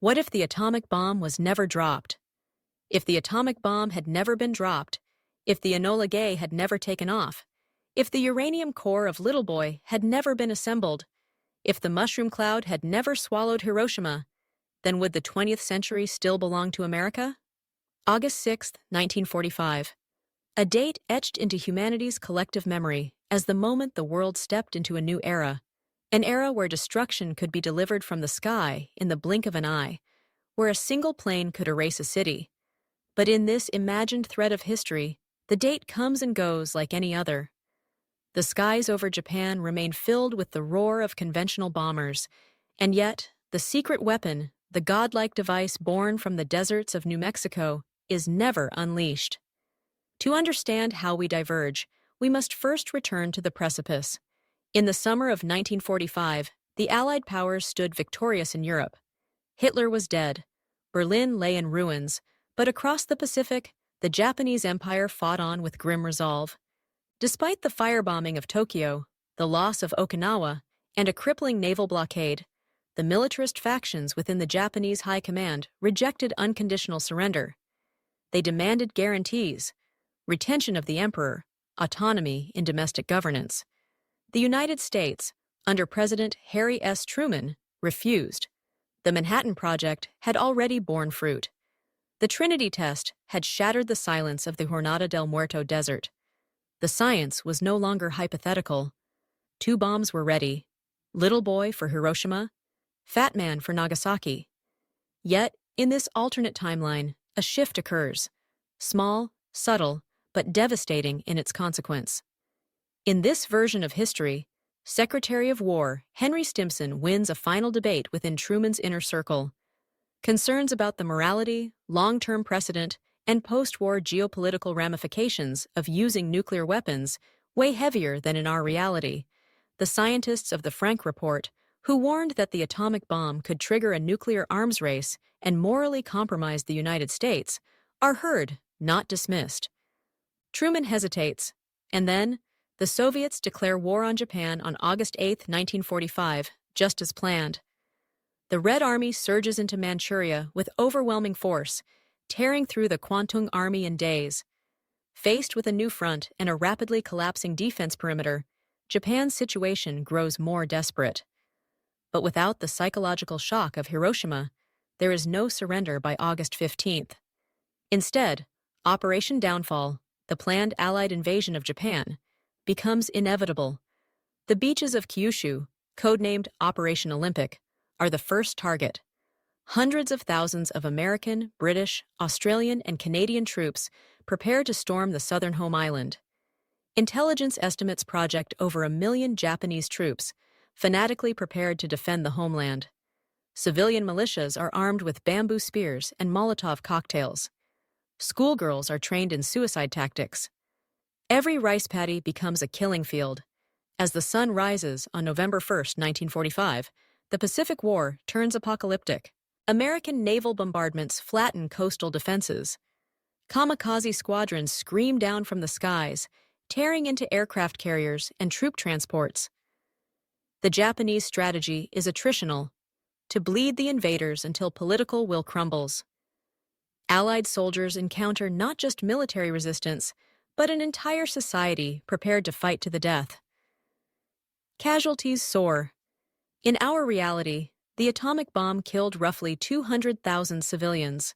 What if the atomic bomb was never dropped? If the atomic bomb had never been dropped, if the Enola Gay had never taken off, if the uranium core of Little Boy had never been assembled, if the mushroom cloud had never swallowed Hiroshima, then would the 20th century still belong to America? August 6, 1945. A date etched into humanity's collective memory as the moment the world stepped into a new era. An era where destruction could be delivered from the sky in the blink of an eye, where a single plane could erase a city. But in this imagined thread of history, the date comes and goes like any other. The skies over Japan remain filled with the roar of conventional bombers, and yet the secret weapon, the godlike device born from the deserts of New Mexico, is never unleashed. To understand how we diverge, we must first return to the precipice. In the summer of 1945, the Allied powers stood victorious in Europe. Hitler was dead. Berlin lay in ruins, but across the Pacific, the Japanese Empire fought on with grim resolve. Despite the firebombing of Tokyo, the loss of Okinawa, and a crippling naval blockade, the militarist factions within the Japanese High Command rejected unconditional surrender. They demanded guarantees, retention of the emperor, autonomy in domestic governance. The United States, under President Harry S. Truman, refused. The Manhattan Project had already borne fruit. The Trinity test had shattered the silence of the Jornada del Muerto desert. The science was no longer hypothetical. 2 bombs were ready, Little Boy for Hiroshima, Fat Man for Nagasaki. Yet, in this alternate timeline, a shift occurs, small, subtle, but devastating in its consequence. In this version of history, Secretary of War Henry Stimson wins a final debate within Truman's inner circle. Concerns about the morality, long-term precedent, and post-war geopolitical ramifications of using nuclear weapons weigh heavier than in our reality. The scientists of the Frank Report, who warned that the atomic bomb could trigger a nuclear arms race and morally compromise the United States, are heard, not dismissed. Truman hesitates, and then the Soviets declare war on Japan on August 8, 1945, just as planned. The Red Army surges into Manchuria with overwhelming force, tearing through the Kwantung Army in days. Faced with a new front and a rapidly collapsing defense perimeter, Japan's situation grows more desperate. But without the psychological shock of Hiroshima, there is no surrender by August 15th. Instead, Operation Downfall, the planned Allied invasion of Japan, becomes inevitable. The beaches of Kyushu, codenamed Operation Olympic, are the first target. Hundreds of thousands of American, British, Australian, and Canadian troops prepare to storm the southern home island. Intelligence estimates project over 1 million Japanese troops, fanatically prepared to defend the homeland. Civilian militias are armed with bamboo spears and Molotov cocktails. Schoolgirls are trained in suicide tactics. Every rice paddy becomes a killing field. As the sun rises on November 1, 1945, the Pacific War turns apocalyptic. American naval bombardments flatten coastal defenses. Kamikaze squadrons scream down from the skies, tearing into aircraft carriers and troop transports. The Japanese strategy is attritional, to bleed the invaders until political will crumbles. Allied soldiers encounter not just military resistance, but an entire society prepared to fight to the death. Casualties soar. In our reality, the atomic bomb killed roughly 200,000 civilians.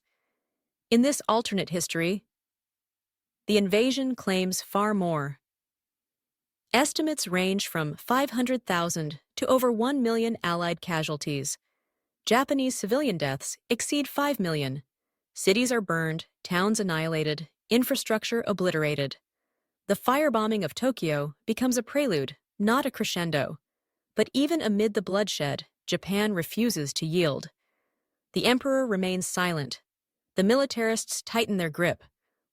In this alternate history, the invasion claims far more. Estimates range from 500,000 to over 1 million Allied casualties. Japanese civilian deaths exceed 5 million. Cities are burned, towns annihilated, infrastructure obliterated. The firebombing of Tokyo becomes a prelude, not a crescendo. But even amid the bloodshed, Japan refuses to yield. The emperor remains silent. The militarists tighten their grip.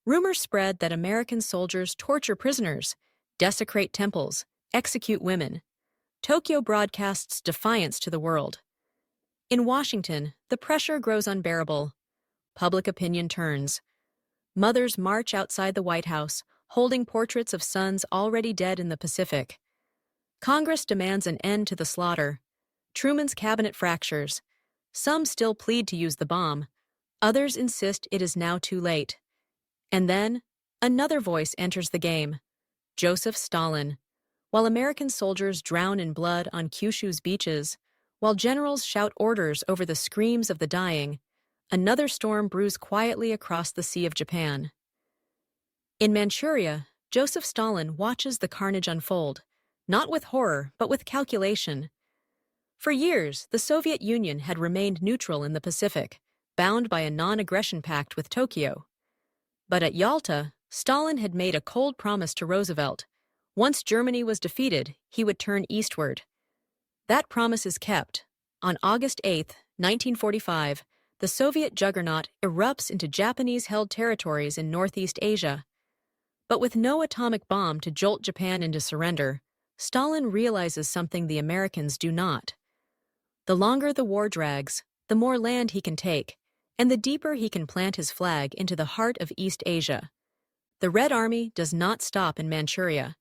Rumors spread that American soldiers torture prisoners, desecrate temples, execute women. Tokyo broadcasts defiance to the world. In Washington, the pressure grows unbearable. Public opinion turns. Mothers march outside the White House, holding portraits of sons already dead in the Pacific. Congress demands an end to the slaughter. Truman's cabinet fractures. Some still plead to use the bomb. Others insist it is now too late. And then, another voice enters the game. Joseph Stalin. While American soldiers drown in blood on Kyushu's beaches, while generals shout orders over the screams of the dying, another storm brews quietly across the Sea of Japan. In Manchuria, Joseph Stalin watches the carnage unfold, not with horror, but with calculation. For years, the Soviet Union had remained neutral in the Pacific, bound by a non-aggression pact with Tokyo. But at Yalta, Stalin had made a cold promise to Roosevelt. Once Germany was defeated, he would turn eastward. That promise is kept. On August 8, 1945, the Soviet juggernaut erupts into Japanese-held territories in Northeast Asia. But with no atomic bomb to jolt Japan into surrender, Stalin realizes something the Americans do not. The longer the war drags, the more land he can take, and the deeper he can plant his flag into the heart of East Asia. The Red Army does not stop in Manchuria.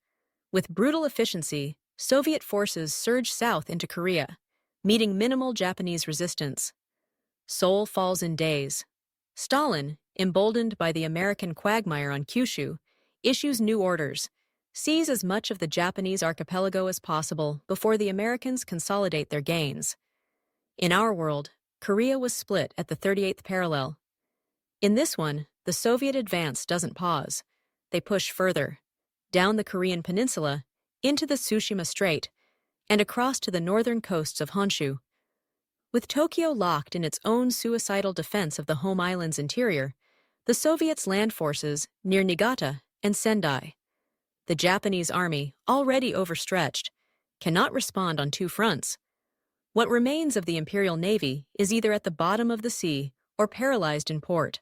With brutal efficiency, Soviet forces surge south into Korea, meeting minimal Japanese resistance. Seoul falls in days. Stalin, emboldened by the American quagmire on Kyushu, issues new orders. Seize as much of the Japanese archipelago as possible before the Americans consolidate their gains. In our world, Korea was split at the 38th parallel. In this one, the Soviet advance doesn't pause. They push further, down the Korean peninsula, into the Tsushima Strait, and across to the northern coasts of Honshu. With Tokyo locked in its own suicidal defense of the home island's interior, the Soviets land forces near Niigata and Sendai. The Japanese army, already overstretched, cannot respond on two fronts. What remains of the Imperial Navy is either at the bottom of the sea or paralyzed in port.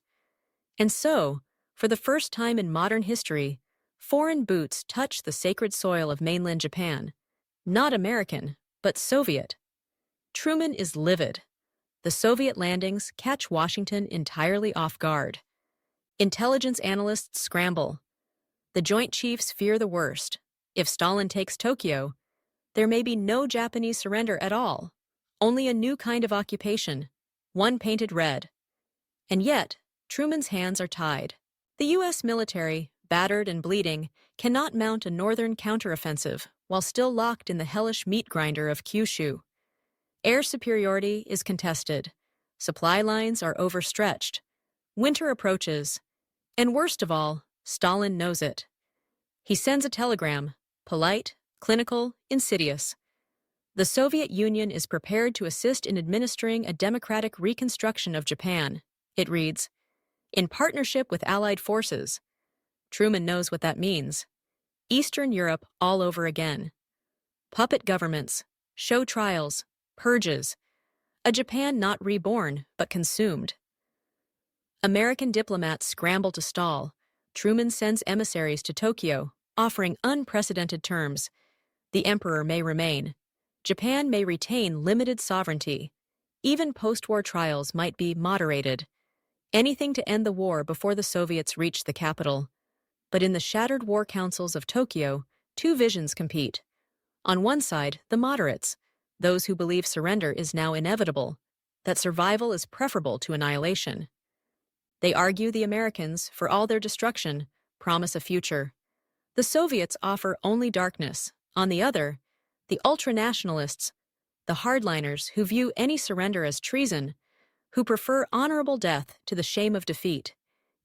And so, for the first time in modern history, foreign boots touch the sacred soil of mainland Japan. Not American, but Soviet. Truman is livid. The Soviet landings catch Washington entirely off guard. Intelligence analysts scramble. The Joint Chiefs fear the worst. If Stalin takes Tokyo, there may be no Japanese surrender at all, only a new kind of occupation, one painted red. And yet, Truman's hands are tied. The U.S. military, battered and bleeding, cannot mount a northern counteroffensive while still locked in the hellish meat grinder of Kyushu. Air superiority is contested. Supply lines are overstretched. Winter approaches. And worst of all, Stalin knows it. He sends a telegram, polite, clinical, insidious. The Soviet Union is prepared to assist in administering a democratic reconstruction of Japan. It reads, in partnership with Allied forces. Truman knows what that means. Eastern Europe all over again. Puppet governments, show trials, purges. A Japan not reborn, but consumed. American diplomats scramble to stall. Truman sends emissaries to Tokyo, offering unprecedented terms. The emperor may remain. Japan may retain limited sovereignty. Even post-war trials might be moderated. Anything to end the war before the Soviets reach the capital. But in the shattered war councils of Tokyo, two visions compete. On one side, the moderates, those who believe surrender is now inevitable, that survival is preferable to annihilation. They argue the Americans, for all their destruction, promise a future. The Soviets offer only darkness. On the other, the ultranationalists, the hardliners who view any surrender as treason, who prefer honorable death to the shame of defeat.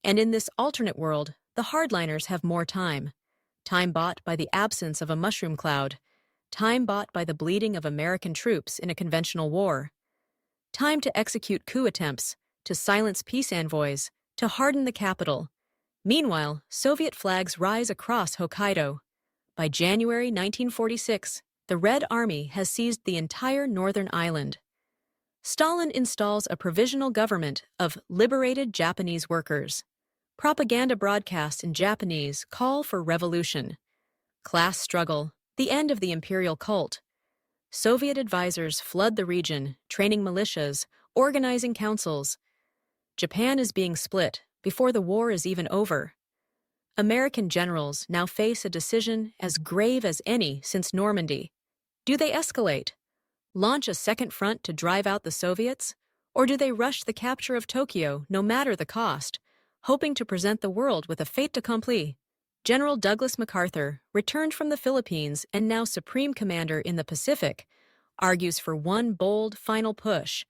And in this alternate world, the hardliners have more time. Time bought by the absence of a mushroom cloud. Time bought by the bleeding of American troops in a conventional war. Time to execute coup attempts, to silence peace envoys, to harden the capital. Meanwhile, Soviet flags rise across Hokkaido. By January 1946, the Red Army has seized the entire northern island. Stalin installs a provisional government of liberated Japanese workers. Propaganda broadcasts in Japanese call for revolution. Class struggle, the end of the imperial cult. Soviet advisors flood the region, training militias, organizing councils. Japan is being split before the war is even over. American generals now face a decision as grave as any since Normandy. Do they escalate? Launch a second front to drive out the Soviets? Or do they rush the capture of Tokyo no matter the cost, hoping to present the world with a fait accompli? General Douglas MacArthur, returned from the Philippines and now Supreme Commander in the Pacific, argues for one bold, final push.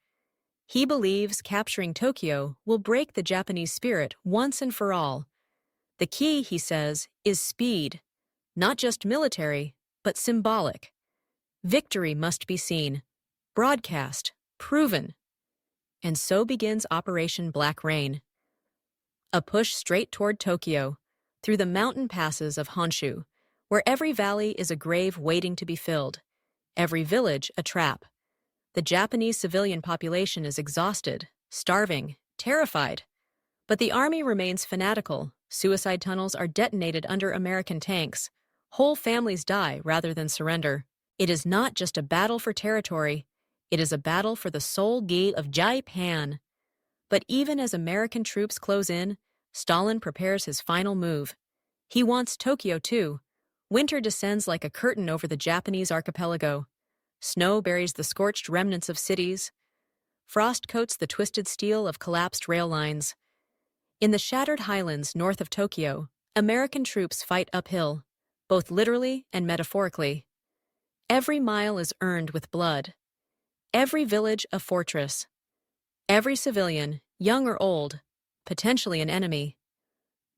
He believes capturing Tokyo will break the Japanese spirit once and for all. The key, he says, is speed, not just military, but symbolic. Victory must be seen, broadcast, proven. And so begins Operation Black Rain. A push straight toward Tokyo, through the mountain passes of Honshu, where every valley is a grave waiting to be filled, every village a trap. The Japanese civilian population is exhausted, starving, terrified. But the army remains fanatical. Suicide tunnels are detonated under American tanks. Whole families die rather than surrender. It is not just a battle for territory. It is a battle for the soul-gi of Japan. But even as American troops close in, Stalin prepares his final move. He wants Tokyo too. Winter descends like a curtain over the Japanese archipelago. Snow buries the scorched remnants of cities. Frost coats the twisted steel of collapsed rail lines. In the shattered highlands north of Tokyo, American troops fight uphill, both literally and metaphorically. Every mile is earned with blood. Every village a fortress. Every civilian, young or old, potentially an enemy.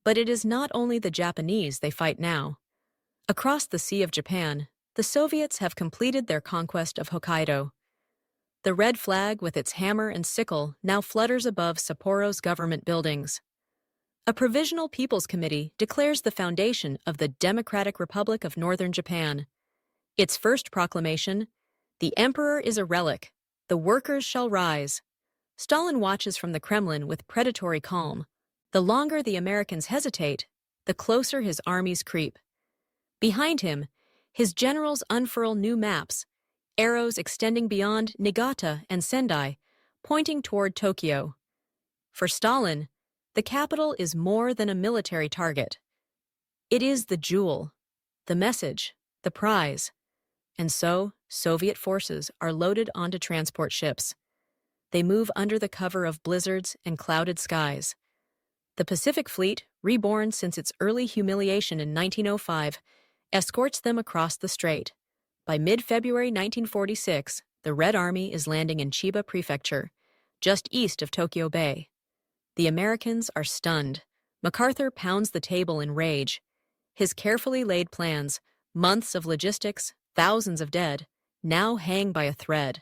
But it is not only the Japanese they fight now. Across the Sea of Japan, the Soviets have completed their conquest of Hokkaido. The red flag with its hammer and sickle now flutters above Sapporo's government buildings. A provisional People's Committee declares the foundation of the Democratic Republic of Northern Japan. Its first proclamation, "The Emperor is a relic. The workers shall rise." Stalin watches from the Kremlin with predatory calm. The longer the Americans hesitate, the closer his armies creep. Behind him, his generals unfurl new maps, arrows extending beyond Niigata and Sendai, pointing toward Tokyo. For Stalin, the capital is more than a military target. It is the jewel, the message, the prize. And so, Soviet forces are loaded onto transport ships. They move under the cover of blizzards and clouded skies. The Pacific Fleet, reborn since its early humiliation in 1905, escorts them across the strait. By mid-February 1946, the Red Army is landing in Chiba Prefecture, just east of Tokyo Bay. The Americans are stunned. MacArthur pounds the table in rage. His carefully laid plans, months of logistics, thousands of dead, now hang by a thread.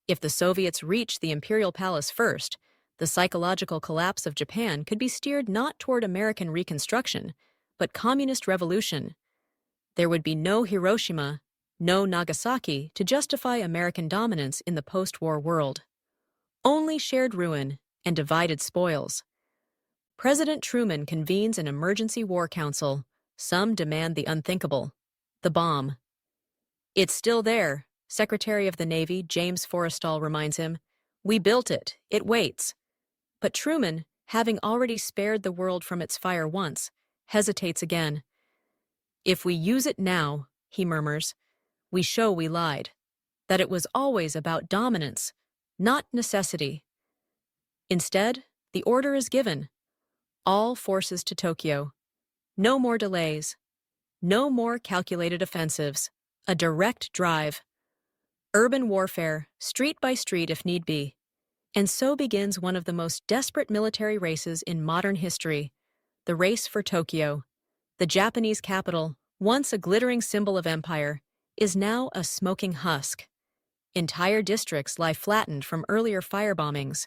If the Soviets reach the Imperial Palace first, the psychological collapse of Japan could be steered not toward American reconstruction, but communist revolution. There would be no Hiroshima, no Nagasaki to justify American dominance in the post-war world. Only shared ruin and divided spoils. President Truman convenes an emergency war council. Some demand the unthinkable, the bomb. "It's still there," Secretary of the Navy James Forrestal reminds him. "We built it. It waits." But Truman, having already spared the world from its fire once, hesitates again. "If we use it now," he murmurs, "we show we lied, that it was always about dominance, not necessity." Instead, the order is given. All forces to Tokyo. No more delays. No more calculated offensives. A direct drive. Urban warfare, street by street if need be. And so begins one of the most desperate military races in modern history, the race for Tokyo. The Japanese capital, once a glittering symbol of empire, is now a smoking husk. Entire districts lie flattened from earlier firebombings.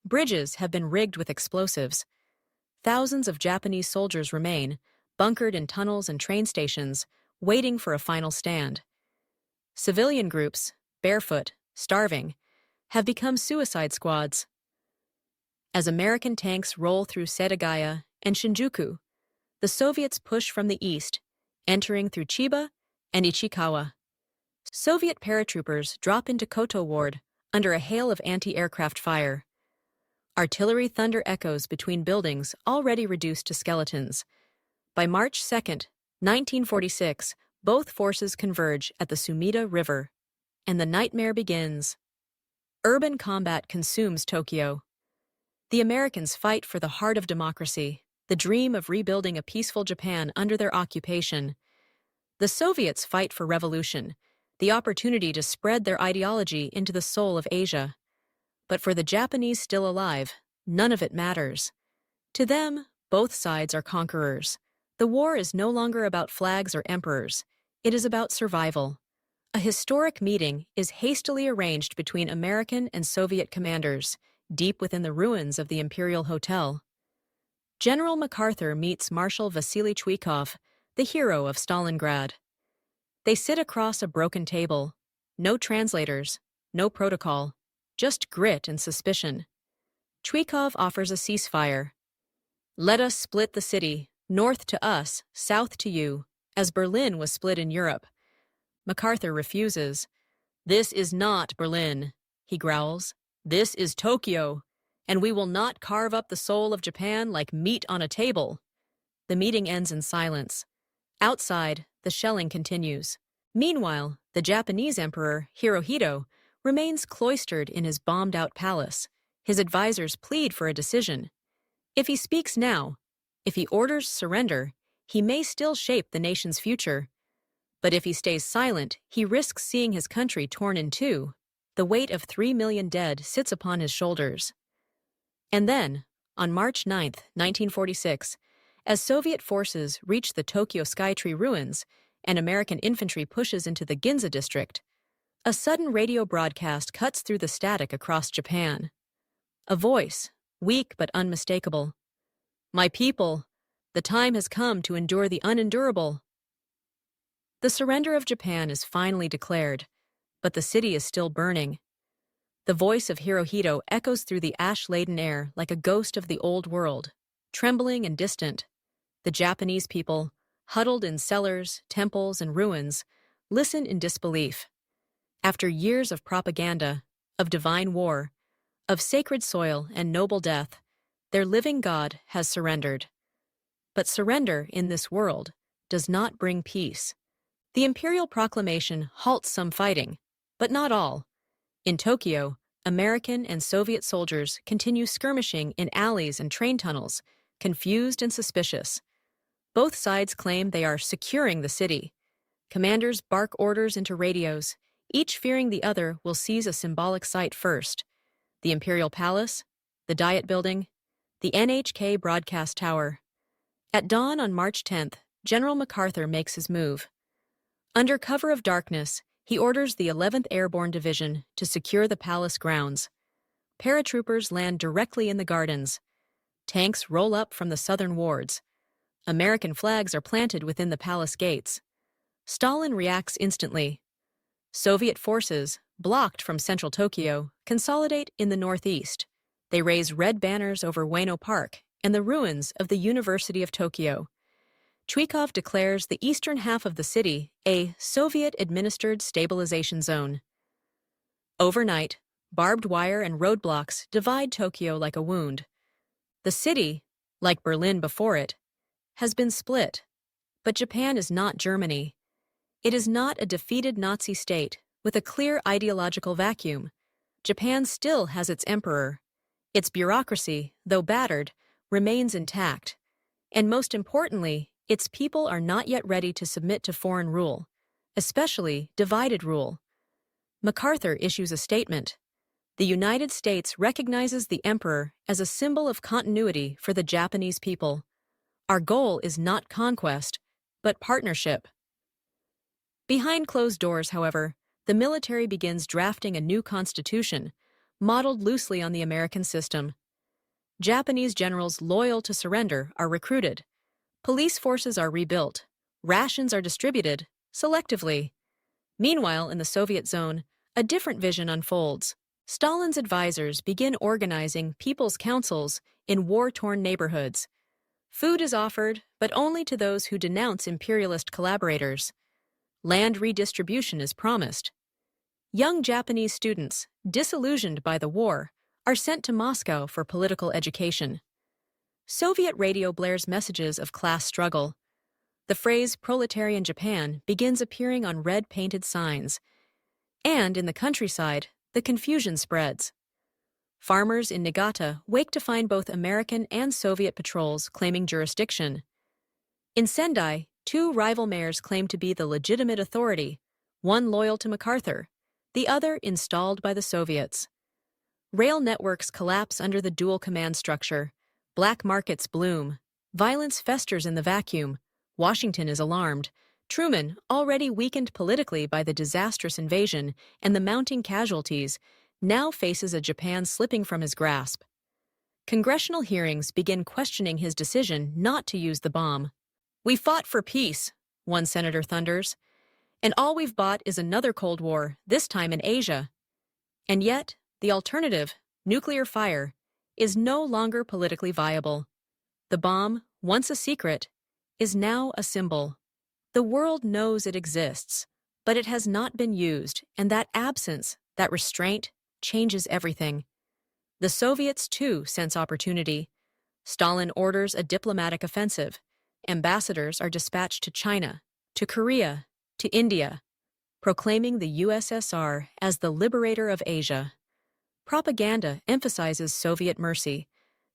Bridges have been rigged with explosives. Thousands of Japanese soldiers remain, bunkered in tunnels and train stations, waiting for a final stand. Civilian groups, barefoot, starving, have become suicide squads. As American tanks roll through Setagaya and Shinjuku, the Soviets push from the east, entering through Chiba and Ichikawa. Soviet paratroopers drop into Koto Ward under a hail of anti-aircraft fire. Artillery thunder echoes between buildings already reduced to skeletons. By March 2nd, 1946, both forces converge at the Sumida River, and the nightmare begins. Urban combat consumes Tokyo. The Americans fight for the heart of democracy, the dream of rebuilding a peaceful Japan under their occupation. The Soviets fight for revolution, the opportunity to spread their ideology into the soul of Asia. But for the Japanese still alive, none of it matters. To them, both sides are conquerors. The war is no longer about flags or emperors. It is about survival. A historic meeting is hastily arranged between American and Soviet commanders, deep within the ruins of the Imperial Hotel. General MacArthur meets Marshal Vasily Chuikov, the hero of Stalingrad. They sit across a broken table. No translators, no protocol, just grit and suspicion. Chuikov offers a ceasefire. Let us split the city, north to us, south to you, as Berlin was split in Europe. MacArthur refuses. This is not Berlin, he growls. This is Tokyo, and we will not carve up the soul of Japan like meat on a table. The meeting ends in silence. Outside, the shelling continues. Meanwhile, the Japanese Emperor, Hirohito, remains cloistered in his bombed-out palace. His advisors plead for a decision. If he speaks now, if he orders surrender, he may still shape the nation's future. But if he stays silent, he risks seeing his country torn in two. The weight of 3 million dead sits upon his shoulders. And then, on March 9, 1946, as Soviet forces reach the Tokyo Skytree ruins and American infantry pushes into the Ginza district, a sudden radio broadcast cuts through the static across Japan. A voice, weak but unmistakable. My people, the time has come to endure the unendurable. The surrender of Japan is finally declared, but the city is still burning. The voice of Hirohito echoes through the ash-laden air like a ghost of the old world, trembling and distant. The Japanese people, huddled in cellars, temples, and ruins, listen in disbelief. After years of propaganda, of divine war, of sacred soil and noble death, their living God has surrendered. But surrender in this world does not bring peace. The imperial proclamation halts some fighting, but not all. In Tokyo, American and Soviet soldiers continue skirmishing in alleys and train tunnels, confused and suspicious. Both sides claim they are securing the city. Commanders bark orders into radios, each fearing the other will seize a symbolic site first. The Imperial Palace, the Diet Building, the NHK Broadcast Tower. At dawn on March 10th, General MacArthur makes his move. Under cover of darkness, he orders the 11th Airborne Division to secure the palace grounds. Paratroopers land directly in the gardens. Tanks roll up from the southern wards. American flags are planted within the palace gates. Stalin reacts instantly. Soviet forces, blocked from central Tokyo, consolidate in the northeast. They raise red banners over Ueno Park and the ruins of the University of Tokyo. Chuikov declares the eastern half of the city a Soviet-administered stabilization zone. Overnight, barbed wire and roadblocks divide Tokyo like a wound. The city, like Berlin before it, has been split. But Japan is not Germany. It is not a defeated Nazi state with a clear ideological vacuum. Japan still has its emperor. Its bureaucracy, though battered, remains intact. And most importantly, its people are not yet ready to submit to foreign rule, especially divided rule. MacArthur issues a statement. The United States recognizes the emperor as a symbol of continuity for the Japanese people. Our goal is not conquest, but partnership. Behind closed doors, however, the military begins drafting a new constitution, modeled loosely on the American system. Japanese generals loyal to surrender are recruited. Police forces are rebuilt. Rations are distributed, selectively. Meanwhile, in the Soviet zone, a different vision unfolds. Stalin's advisors begin organizing people's councils in war-torn neighborhoods. Food is offered, but only to those who denounce imperialist collaborators. Land redistribution is promised. Young Japanese students, disillusioned by the war, are sent to Moscow for political education. Soviet radio blares messages of class struggle. The phrase proletarian Japan begins appearing on red-painted signs. And in the countryside, the confusion spreads. Farmers in Niigata wake to find both American and Soviet patrols claiming jurisdiction. In Sendai, two rival mayors claim to be the legitimate authority, one loyal to MacArthur, the other installed by the Soviets. Rail networks collapse under the dual command structure. Black markets bloom. Violence festers in the vacuum. Washington is alarmed. Truman, already weakened politically by the disastrous invasion and the mounting casualties, now faces a Japan slipping from his grasp. Congressional hearings begin questioning his decision not to use the bomb. "We fought for peace," one senator thunders, "and all we've bought is another Cold War, this time in Asia." And yet, the alternative, nuclear fire, is no longer politically viable. The bomb, once a secret, is now a symbol. The world knows it exists, but it has not been used, and that absence, that restraint, changes everything. The Soviets, too, sense opportunity. Stalin orders a diplomatic offensive. Ambassadors are dispatched to China, to Korea, to India, proclaiming the USSR as the liberator of Asia. Propaganda emphasizes Soviet mercy,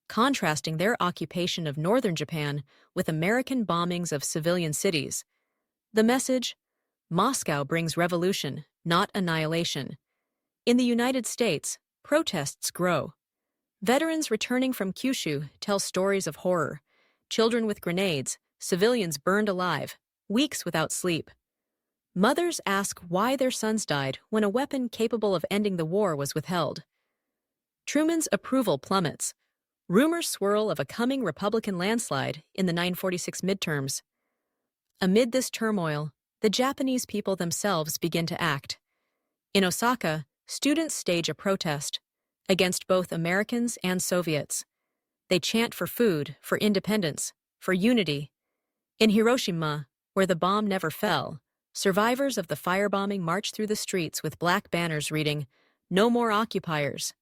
contrasting their occupation of northern Japan with American bombings of civilian cities. The message: Moscow brings revolution, not annihilation. In the United States, protests grow. Veterans returning from Kyushu tell stories of horror. Children with grenades, civilians burned alive, weeks without sleep. Mothers ask why their sons died when a weapon capable of ending the war was withheld. Truman's approval plummets. Rumors swirl of a coming Republican landslide in the 946 midterms. Amid this turmoil, the Japanese people themselves begin to act. In Osaka, students stage a protest against both Americans and Soviets. They chant for food, for independence, for unity. In Hiroshima, where the bomb never fell, survivors of the firebombing march through the streets with black banners reading, "No more occupiers."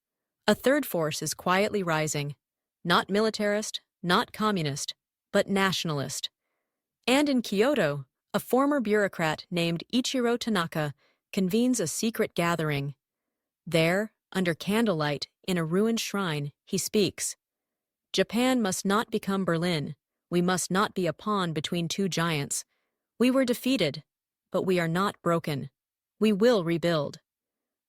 A third force is quietly rising, not militarist, not communist, but nationalist. And in Kyoto, a former bureaucrat named Ichiro Tanaka convenes a secret gathering. There, under candlelight, in a ruined shrine, he speaks. "Japan must not become Berlin. We must not be a pawn between two giants. We were defeated, but we are not broken. We will rebuild.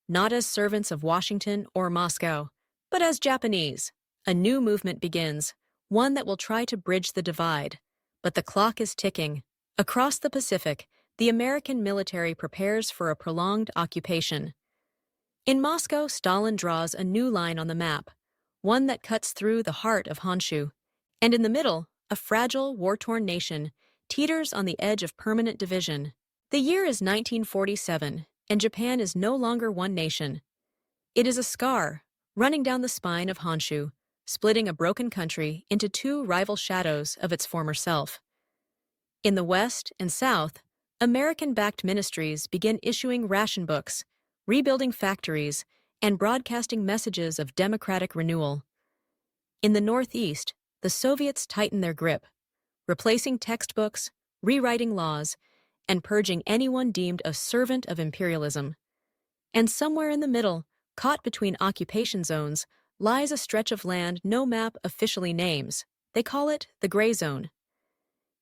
Not as servants of Washington or Moscow, but as Japanese." A new movement begins, one that will try to bridge the divide. But the clock is ticking. Across the Pacific, the American military prepares for a prolonged occupation. In Moscow, Stalin draws a new line on the map, one that cuts through the heart of Honshu. And in the middle, a fragile, war-torn nation teeters on the edge of permanent division. The year is 1947, and Japan is no longer one nation. It is a scar, running down the spine of Honshu, splitting a broken country into two rival shadows of its former self. In the West and South, American-backed ministries begin issuing ration books, rebuilding factories, and broadcasting messages of democratic renewal. In the Northeast, the Soviets tighten their grip, replacing textbooks, rewriting laws, and purging anyone deemed a servant of imperialism. And somewhere in the middle, caught between occupation zones, lies a stretch of land no map officially names. They call it the Gray Zone.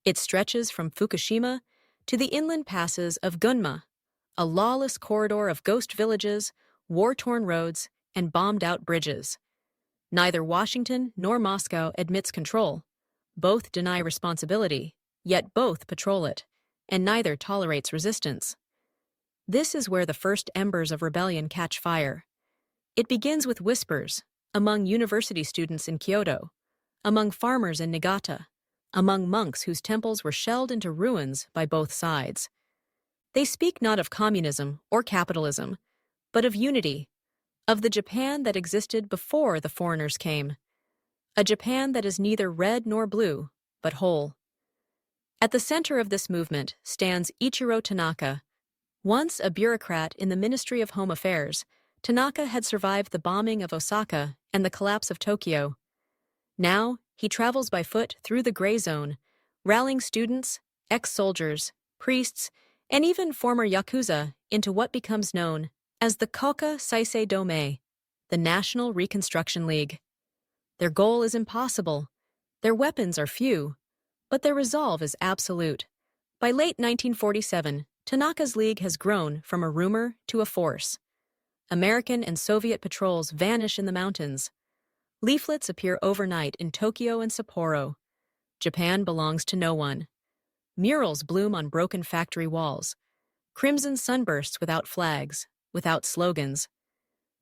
It stretches from Fukushima to the inland passes of Gunma, a lawless corridor of ghost villages, war-torn roads, and bombed-out bridges. Neither Washington nor Moscow admits control. Both deny responsibility, yet both patrol it, and neither tolerates resistance. This is where the first embers of rebellion catch fire. It begins with whispers, among university students in Kyoto, among farmers in Niigata, among monks whose temples were shelled into ruins by both sides. They speak not of communism or capitalism, but of unity, of the Japan that existed before the foreigners came, a Japan that is neither red nor blue, but whole. At the center of this movement stands Ichiro Tanaka. Once a bureaucrat in the Ministry of Home Affairs, Tanaka had survived the bombing of Osaka and the collapse of Tokyo. Now, he travels by foot through the Gray Zone, rallying students, ex-soldiers, priests, and even former Yakuza into what becomes known as the Koka Saisei Dome, the National Reconstruction League. Their goal is impossible. Their weapons are few, but their resolve is absolute. By late 1947, Tanaka's league has grown from a rumor to a force. American and Soviet patrols vanish in the mountains. Leaflets appear overnight in Tokyo and Sapporo. Japan belongs to no one. Murals bloom on broken factory walls. Crimson sunbursts without flags, without slogans.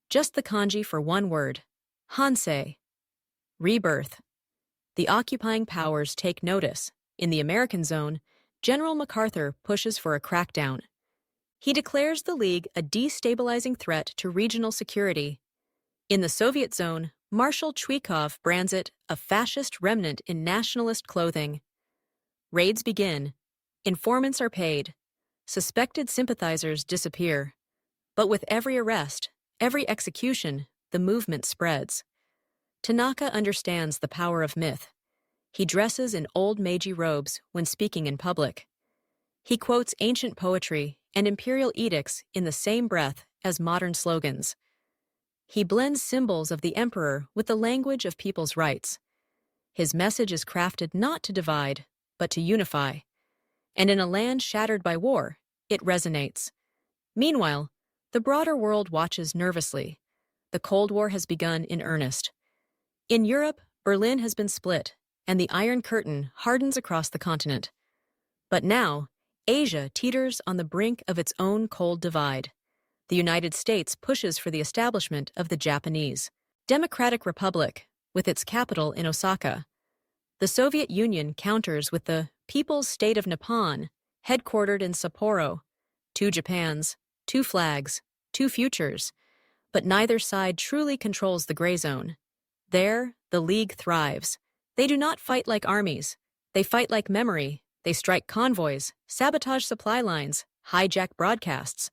Just the kanji for one word: Hansei. Rebirth. The occupying powers take notice. In the American zone, General MacArthur pushes for a crackdown. He declares the League a destabilizing threat to regional security. In the Soviet zone, Marshal Chuikov brands it a fascist remnant in nationalist clothing. Raids begin. Informants are paid. Suspected sympathizers disappear. But with every arrest, every execution, the movement spreads. Tanaka understands the power of myth. He dresses in old Meiji robes when speaking in public. He quotes ancient poetry and imperial edicts in the same breath as modern slogans. He blends symbols of the emperor with the language of people's rights. His message is crafted not to divide, but to unify. And in a land shattered by war, it resonates. Meanwhile, the broader world watches nervously. The Cold War has begun in earnest. In Europe, Berlin has been split, and the Iron Curtain hardens across the continent. But now, Asia teeters on the brink of its own cold divide. The United States pushes for the establishment of the Japanese Democratic Republic, with its capital in Osaka. The Soviet Union counters with the People's State of Nippon, headquartered in Sapporo. Two Japans, two flags, two futures. But neither side truly controls the gray zone. There, the League thrives. They do not fight like armies. They fight like memory. They strike convoys, sabotage supply lines, hijack broadcasts.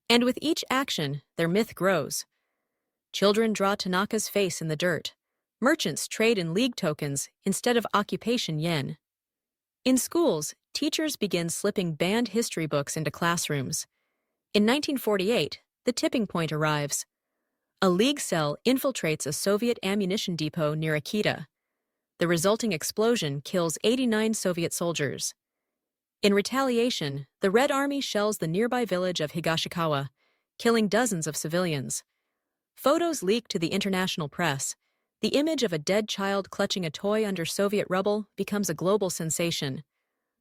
And with each action, their myth grows. Children draw Tanaka's face in the dirt. Merchants trade in League tokens instead of occupation yen. In schools, teachers begin slipping banned history books into classrooms. In 1948, the tipping point arrives. A League cell infiltrates a Soviet ammunition depot near Akita. The resulting explosion kills 89 Soviet soldiers. In retaliation, the Red Army shells the nearby village of Higashikawa, killing dozens of civilians. Photos leak to the international press. The image of a dead child clutching a toy under Soviet rubble becomes a global sensation.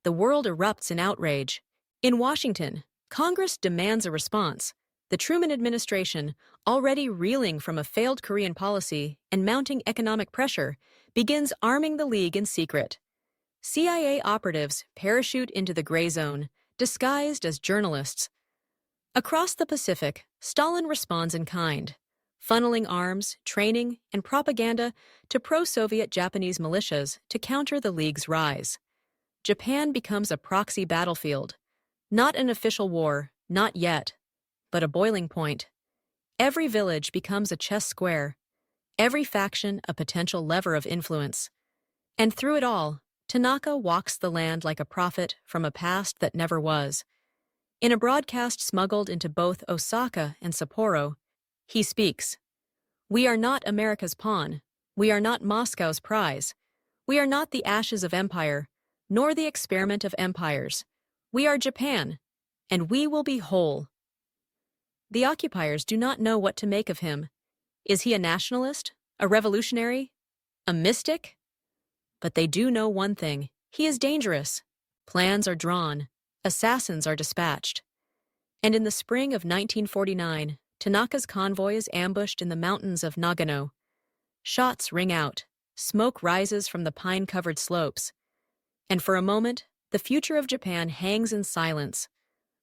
The world erupts in outrage. In Washington, Congress demands a response. The Truman administration, already reeling from a failed Korean policy and mounting economic pressure, begins arming the League in secret. CIA operatives parachute into the gray zone, disguised as journalists. Across the Pacific, Stalin responds in kind, funneling arms, training, and propaganda to pro-Soviet Japanese militias to counter the League's rise. Japan becomes a proxy battlefield. Not an official war, not yet, but a boiling point. Every village becomes a chess square, every faction a potential lever of influence. And through it all, Tanaka walks the land like a prophet from a past that never was. In a broadcast smuggled into both Osaka and Sapporo, he speaks. "We are not America's pawn. We are not Moscow's prize. We are not the ashes of empire, nor the experiment of empires. We are Japan, and we will be whole." The occupiers do not know what to make of him. Is he a nationalist? A revolutionary? A mystic? But they do know one thing. He is dangerous. Plans are drawn. Assassins are dispatched. And in the spring of 1949, Tanaka's convoy is ambushed in the mountains of Nagano. Shots ring out. Smoke rises from the pine-covered slopes. And for a moment, the future of Japan hangs in silence.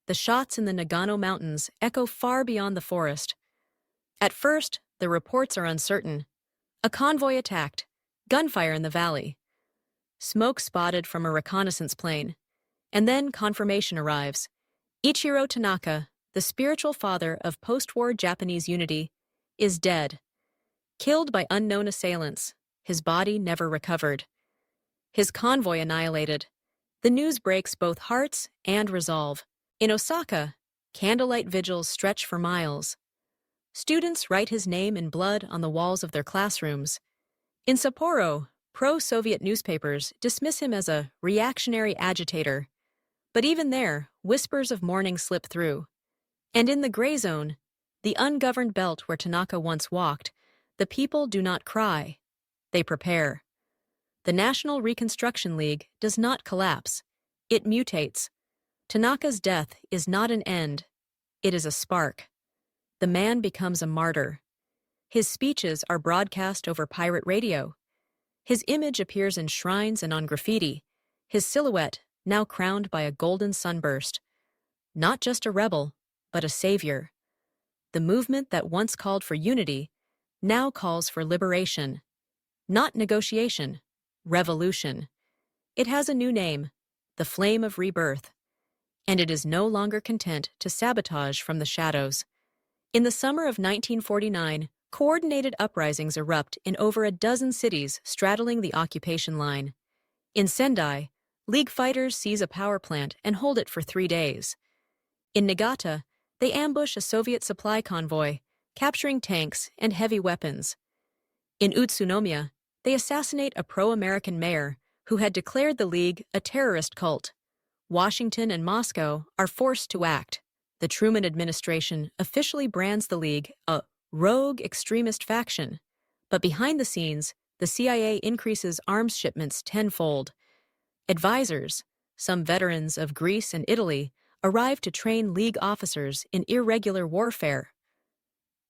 The shots in the Nagano Mountains echo far beyond the forest. At first, the reports are uncertain. A convoy attacked. Gunfire in the valley. Smoke spotted from a reconnaissance plane. And then confirmation arrives. Ichiro Tanaka, the spiritual father of post-war Japanese unity, is dead. Killed by unknown assailants, his body never recovered. His convoy annihilated. The news breaks both hearts and resolve. In Osaka, Candlelight vigils stretch for miles. Students write his name in blood on the walls of their classrooms. In Sapporo, pro-Soviet newspapers dismiss him as a reactionary agitator. But even there, whispers of mourning slip through. And in the gray zone, the ungoverned belt where Tanaka once walked, the people do not cry. They prepare. The National Reconstruction League does not collapse. It mutates. Tanaka's death is not an end. It is a spark. The man becomes a martyr. His speeches are broadcast over pirate radio. His image appears in shrines and on graffiti, his silhouette now crowned by a golden sunburst. Not just a rebel, but a savior. The movement that once called for unity now calls for liberation. Not negotiation, revolution. It has a new name, the Flame of Rebirth. And it is no longer content to sabotage from the shadows. In the summer of 1949, coordinated uprisings erupt in over a dozen cities straddling the occupation line. In Sendai, League fighters seize a power plant and hold it for 3 days. In Niigata, they ambush a Soviet supply convoy, capturing tanks and heavy weapons. In Utsunomiya, they assassinate a pro-American mayor who had declared the League a terrorist cult. Washington and Moscow are forced to act. The Truman administration officially brands the League a rogue extremist faction. But behind the scenes, the CIA increases arms shipments tenfold. Advisors, some veterans of Greece and Italy, arrive to train League officers in irregular warfare.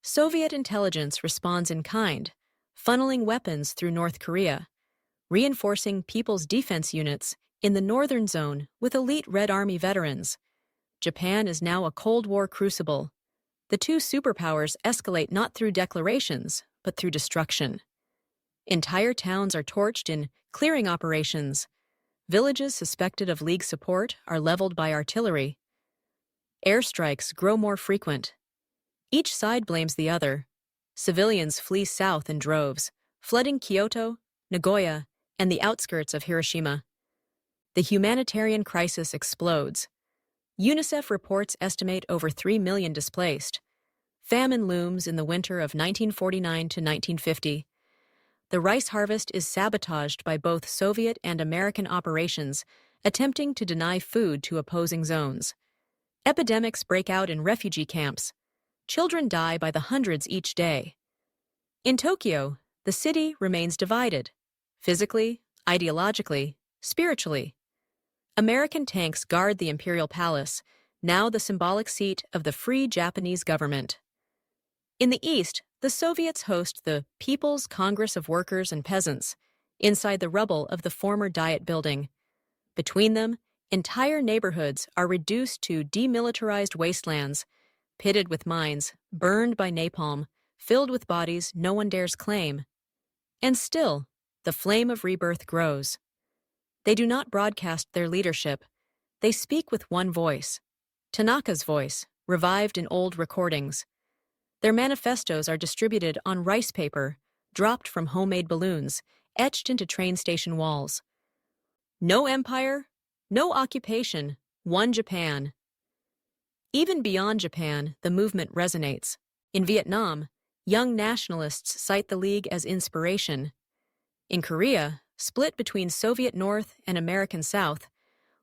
Soviet intelligence responds in kind, funneling weapons through North Korea, reinforcing People's Defense Units in the northern zone with elite Red Army veterans. Japan is now a Cold War crucible. The two superpowers escalate not through declarations, but through destruction. Entire towns are torched in clearing operations. Villages suspected of League support are leveled by artillery. Airstrikes grow more frequent. Each side blames the other. Civilians flee south in droves, flooding Kyoto, Nagoya, and the outskirts of Hiroshima. The humanitarian crisis explodes. UNICEF reports estimate over 3 million displaced. Famine looms in the winter of 1949 to 1950. The rice harvest is sabotaged by both Soviet and American operations, attempting to deny food to opposing zones. Epidemics break out in refugee camps. Children die by the hundreds each day. In Tokyo, the city remains divided, physically, ideologically, spiritually. American tanks guard the Imperial Palace, now the symbolic seat of the Free Japanese government. In the East, the Soviets host the People's Congress of Workers and Peasants, inside the rubble of the former Diet building. Between them, entire neighborhoods are reduced to demilitarized wastelands, pitted with mines, burned by napalm, filled with bodies no one dares claim. And still, the flame of rebirth grows. They do not broadcast their leadership. They speak with one voice, Tanaka's voice, revived in old recordings. Their manifestos are distributed on rice paper, dropped from homemade balloons, etched into train station walls. No empire, no occupation, one Japan. Even beyond Japan, the movement resonates. In Vietnam, young nationalists cite the League as inspiration. In Korea, split between Soviet North and American South,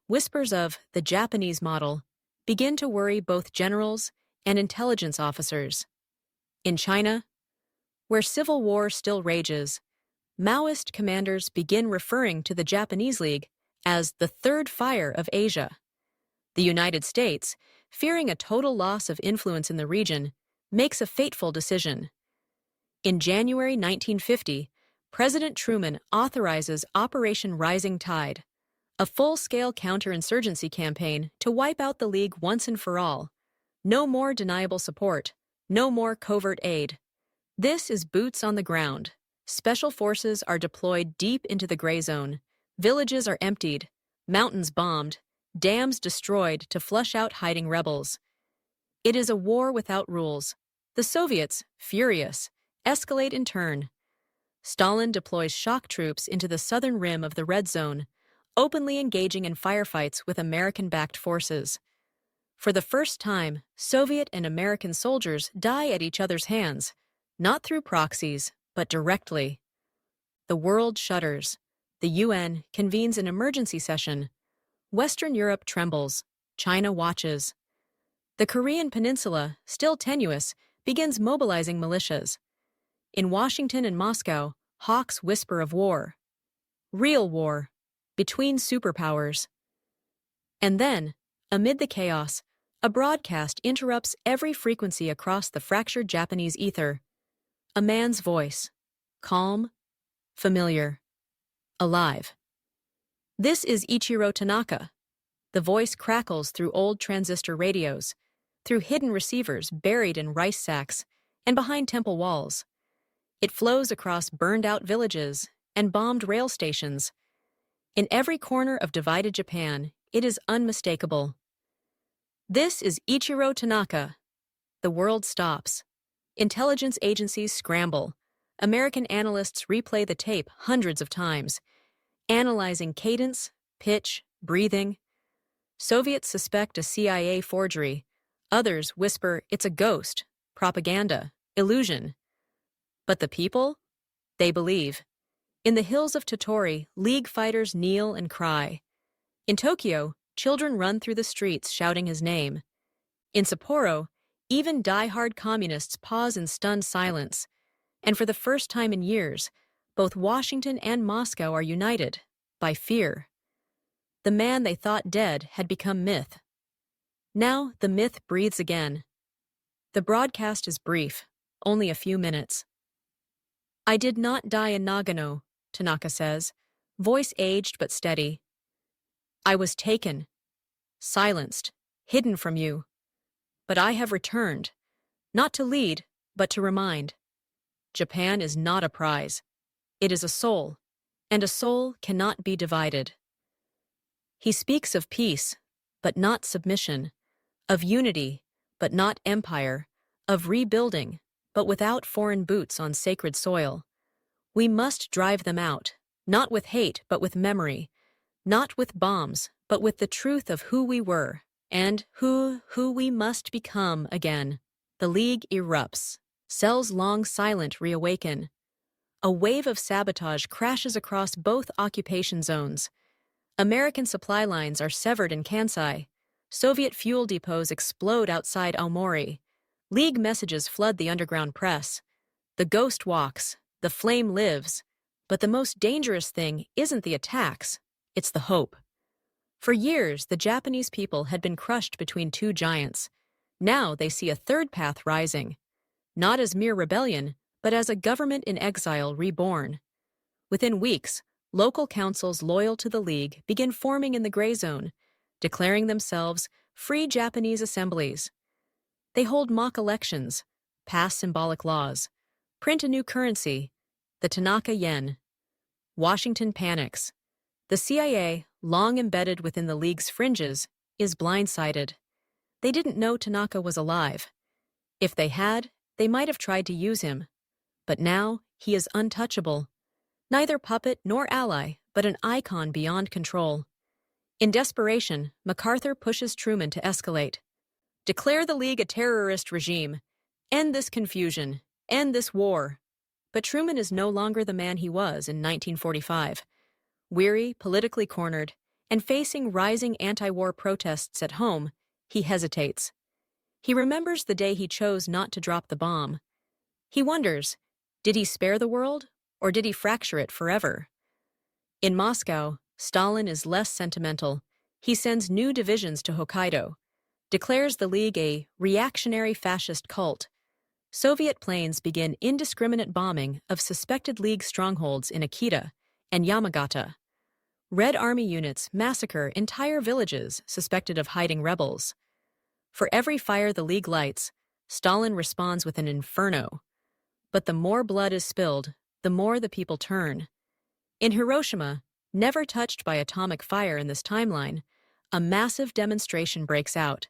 whispers of the Japanese model begin to worry both generals and intelligence officers. In China, where civil war still rages, Maoist commanders begin referring to the Japanese League as the Third Fire of Asia. The United States, fearing a total loss of influence in the region, makes a fateful decision. In January 1950, President Truman authorizes Operation Rising Tide, a full-scale counterinsurgency campaign to wipe out the League once and for all. No more deniable support, no more covert aid. This is boots on the ground. Special forces are deployed deep into the gray zone. Villages are emptied, mountains bombed, dams destroyed to flush out hiding rebels. It is a war without rules. The Soviets, furious, escalate in turn. Stalin deploys shock troops into the southern rim of the Red Zone, openly engaging in firefights with American-backed forces. For the first time, Soviet and American soldiers die at each other's hands, not through proxies, but directly. The world shudders. The UN convenes an emergency session. Western Europe trembles. China watches. The Korean Peninsula, still tenuous, begins mobilizing militias. In Washington and Moscow, hawks whisper of war. Real war. Between superpowers. And then, amid the chaos, a broadcast interrupts every frequency across the fractured Japanese ether. A man's voice. Calm, familiar, alive. This is Ichiro Tanaka. The voice crackles through old transistor radios, through hidden receivers buried in rice sacks and behind temple walls. It flows across burned-out villages and bombed rail stations. In every corner of divided Japan, it is unmistakable. This is Ichiro Tanaka. The world stops. Intelligence agencies scramble. American analysts replay the tape hundreds of times, analyzing cadence, pitch, breathing. Soviets suspect a CIA forgery. Others whisper it's a ghost, propaganda, illusion. But the people? They believe. In the hills of Tottori, League fighters kneel and cry. In Tokyo, children run through the streets shouting his name. In Sapporo, even die-hard communists pause in stunned silence. And for the first time in years, both Washington and Moscow are united by fear. The man they thought dead had become myth. Now the myth breathes again. The broadcast is brief, only a few minutes. I did not die in Nagano, Tanaka says, voice aged but steady. I was taken, silenced, hidden from you. But I have returned, not to lead, but to remind. Japan is not a prize. It is a soul, and a soul cannot be divided. He speaks of peace, but not submission, of unity, but not empire, of rebuilding, but without foreign boots on sacred soil. We must drive them out, not with hate, but with memory, not with bombs, but with the truth of who we were, and who we must become again. The League erupts. Cells long silent reawaken. A wave of sabotage crashes across both occupation zones. American supply lines are severed in Kansai. Soviet fuel depots explode outside Aomori. League messages flood the underground press. The ghost walks. The flame lives. But the most dangerous thing isn't the attacks. It's the hope. For years, the Japanese people had been crushed between two giants. Now they see a third path rising. Not as mere rebellion, but as a government in exile reborn. Within weeks, local councils loyal to the League begin forming in the gray zone, declaring themselves free Japanese assemblies. They hold mock elections, pass symbolic laws, print a new currency, the Tanaka yen. Washington panics. The CIA, long embedded within the League's fringes, is blindsided. They didn't know Tanaka was alive. If they had, they might have tried to use him. But now, he is untouchable. Neither puppet nor ally, but an icon beyond control. In desperation, MacArthur pushes Truman to escalate. Declare the League a terrorist regime. End this confusion. End this war. But Truman is no longer the man he was in 1945. Weary, politically cornered, and facing rising anti-war protests at home, he hesitates. He remembers the day he chose not to drop the bomb. He wonders, did he spare the world, or did he fracture it forever? In Moscow, Stalin is less sentimental. He sends new divisions to Hokkaido, declares the League a reactionary fascist cult. Soviet planes begin indiscriminate bombing of suspected League strongholds in Akita and Yamagata. Red Army units massacre entire villages suspected of hiding rebels. For every fire the League lights, Stalin responds with an inferno. But the more blood is spilled, the more the people turn. In Hiroshima, never touched by atomic fire in this timeline, a massive demonstration breaks out.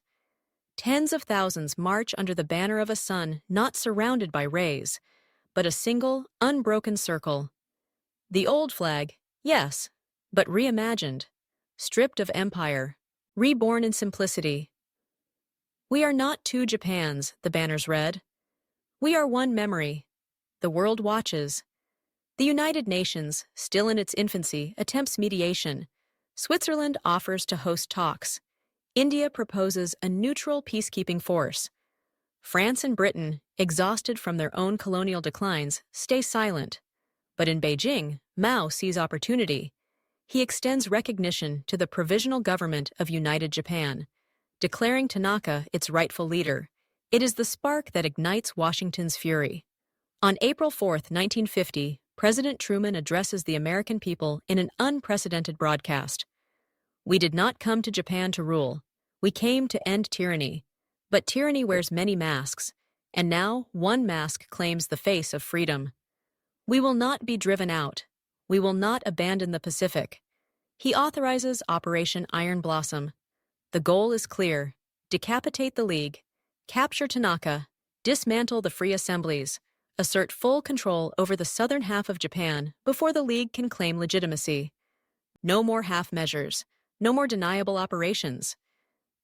Tens of thousands march under the banner of a sun not surrounded by rays, but a single, unbroken circle. The old flag, yes, but reimagined, stripped of empire, reborn in simplicity. We are not two Japans, the banners read. We are one memory. The world watches. The United Nations, still in its infancy, attempts mediation. Switzerland offers to host talks. India proposes a neutral peacekeeping force. France and Britain, exhausted from their own colonial declines, stay silent. But in Beijing, Mao sees opportunity. He extends recognition to the Provisional Government of United Japan, declaring Tanaka its rightful leader. It is the spark that ignites Washington's fury. On April 4, 1950, President Truman addresses the American people in an unprecedented broadcast. We did not come to Japan to rule. We came to end tyranny. But tyranny wears many masks, and now one mask claims the face of freedom. We will not be driven out. We will not abandon the Pacific. He authorizes Operation Iron Blossom. The goal is clear: decapitate the League, capture Tanaka, dismantle the free assemblies, assert full control over the southern half of Japan before the League can claim legitimacy. No more half measures, no more deniable operations.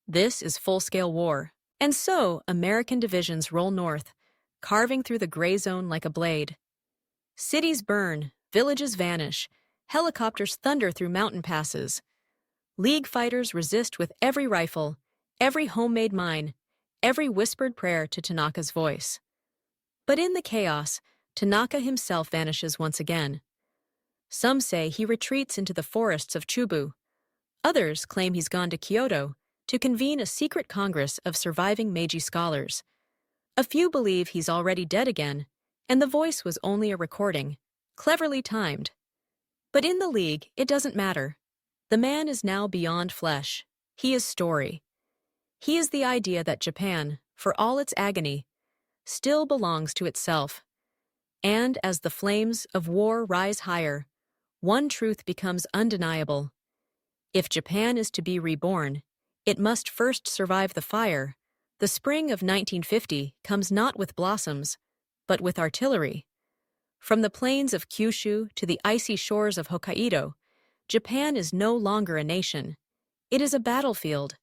This is full-scale war. And so, American divisions roll north, carving through the gray zone like a blade. Cities burn, villages vanish, helicopters thunder through mountain passes. League fighters resist with every rifle, every homemade mine, every whispered prayer to Tanaka's voice. But in the chaos, Tanaka himself vanishes once again. Some say he retreats into the forests of Chubu. Others claim he's gone to Kyoto to convene a secret congress of surviving Meiji scholars. A few believe he's already dead again, and the voice was only a recording, cleverly timed. But in the League, it doesn't matter. The man is now beyond flesh. He is story. He is the idea that Japan, for all its agony, still belongs to itself. And as the flames of war rise higher, one truth becomes undeniable. If Japan is to be reborn, it must first survive the fire. The spring of 1950 comes not with blossoms, but with artillery. From the plains of Kyushu to the icy shores of Hokkaido, Japan is no longer a nation. It is a battlefield,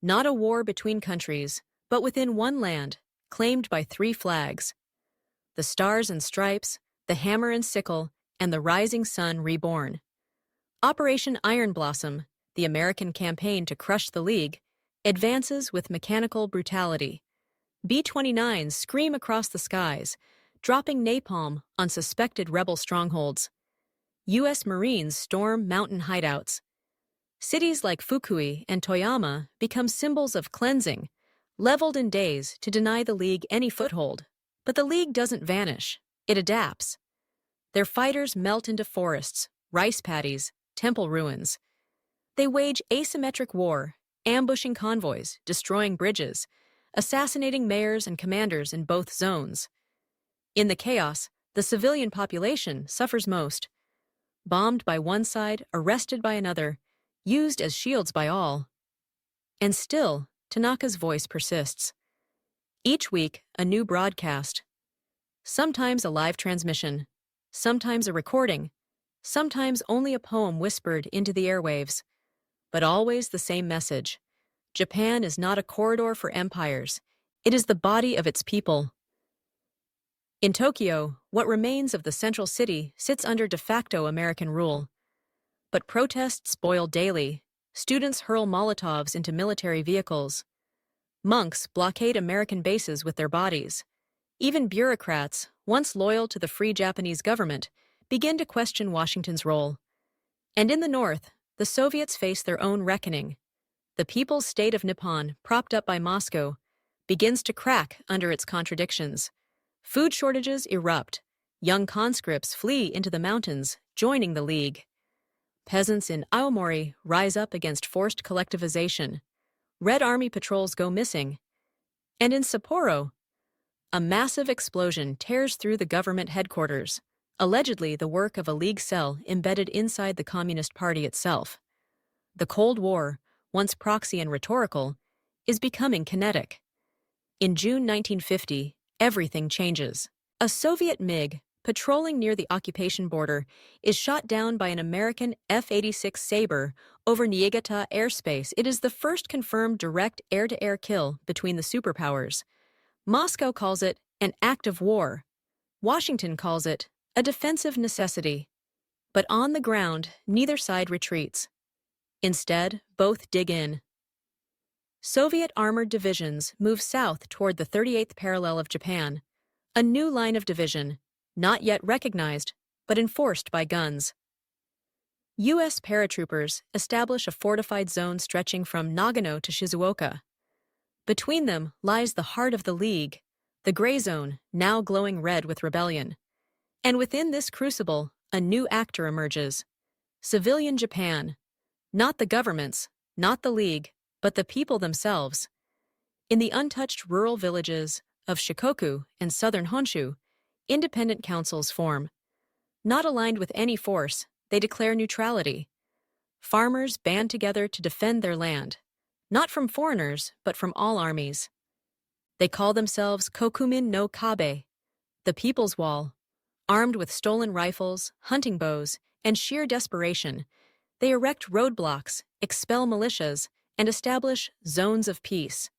not a war between countries, but within one land, claimed by three flags: the stars and stripes, the hammer and sickle, and the rising sun reborn. Operation Iron Blossom, the American campaign to crush the League, advances with mechanical brutality. B-29s scream across the skies, dropping napalm on suspected rebel strongholds. U.S. Marines storm mountain hideouts. Cities like Fukui and Toyama become symbols of cleansing, leveled in days to deny the League any foothold. But the League doesn't vanish. It adapts. Their fighters melt into forests, rice paddies, temple ruins. They wage asymmetric war, ambushing convoys, destroying bridges, assassinating mayors and commanders in both zones. In the chaos, the civilian population suffers most. Bombed by one side, arrested by another, used as shields by all. And still, Tanaka's voice persists. Each week, a new broadcast. Sometimes a live transmission, sometimes a recording, sometimes only a poem whispered into the airwaves. But always the same message. Japan is not a corridor for empires. It is the body of its people. In Tokyo, what remains of the central city sits under de facto American rule. But protests boil daily. Students hurl Molotovs into military vehicles. Monks blockade American bases with their bodies. Even bureaucrats, once loyal to the Free Japanese government, begin to question Washington's role. And in the North, the Soviets face their own reckoning. The People's State of Nippon, propped up by Moscow, begins to crack under its contradictions. Food shortages erupt. Young conscripts flee into the mountains, joining the League. Peasants in Aomori rise up against forced collectivization. Red Army patrols go missing. And in Sapporo, a massive explosion tears through the government headquarters, allegedly the work of a League cell embedded inside the Communist Party itself. The Cold War, once proxy and rhetorical, is becoming kinetic. In June 1950, everything changes. A Soviet MiG patrolling near the occupation border, is shot down by an American F-86 Sabre over Niigata airspace. It is the first confirmed direct air-to-air kill between the superpowers. Moscow calls it an act of war. Washington calls it a defensive necessity. But on the ground, neither side retreats. Instead, both dig in. Soviet armored divisions move south toward the 38th parallel of Japan, a new line of division, not yet recognized, but enforced by guns. U.S. paratroopers establish a fortified zone stretching from Nagano to Shizuoka. Between them lies the heart of the League, the gray zone, now glowing red with rebellion. And within this crucible, a new actor emerges. Civilian Japan. Not the governments, not the League, but the people themselves. In the untouched rural villages of Shikoku and southern Honshu, independent councils form. Not aligned with any force, they declare neutrality. Farmers band together to defend their land, not from foreigners, but from all armies. They call themselves Kokumin no Kabe, the People's Wall. Armed with stolen rifles, hunting bows, and sheer desperation, they erect roadblocks, expel militias, and establish zones of peace.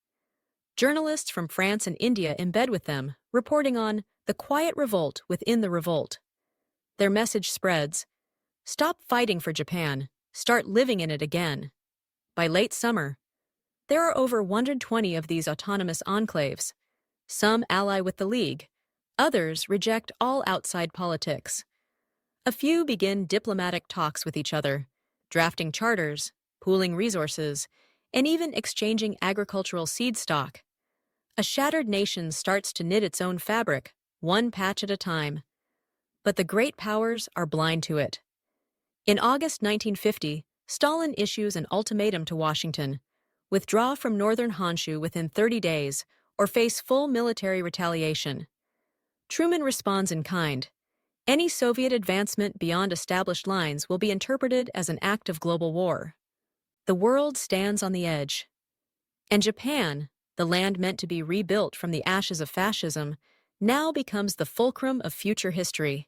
Journalists from France and India embed with them, reporting on the quiet revolt within the revolt. Their message spreads: stop fighting for Japan, start living in it again. By late summer, there are over 120 of these autonomous enclaves. Some ally with the League, others reject all outside politics. A few begin diplomatic talks with each other, drafting charters, pooling resources, and even exchanging agricultural seed stock. A shattered nation starts to knit its own fabric, one patch at a time. But the great powers are blind to it. In August 1950, Stalin issues an ultimatum to Washington: withdraw from northern Honshu within 30 days or face full military retaliation. Truman responds in kind. Any Soviet advancement beyond established lines will be interpreted as an act of global war. The world stands on the edge. And Japan, the land meant to be rebuilt from the ashes of fascism, now becomes the fulcrum of future history.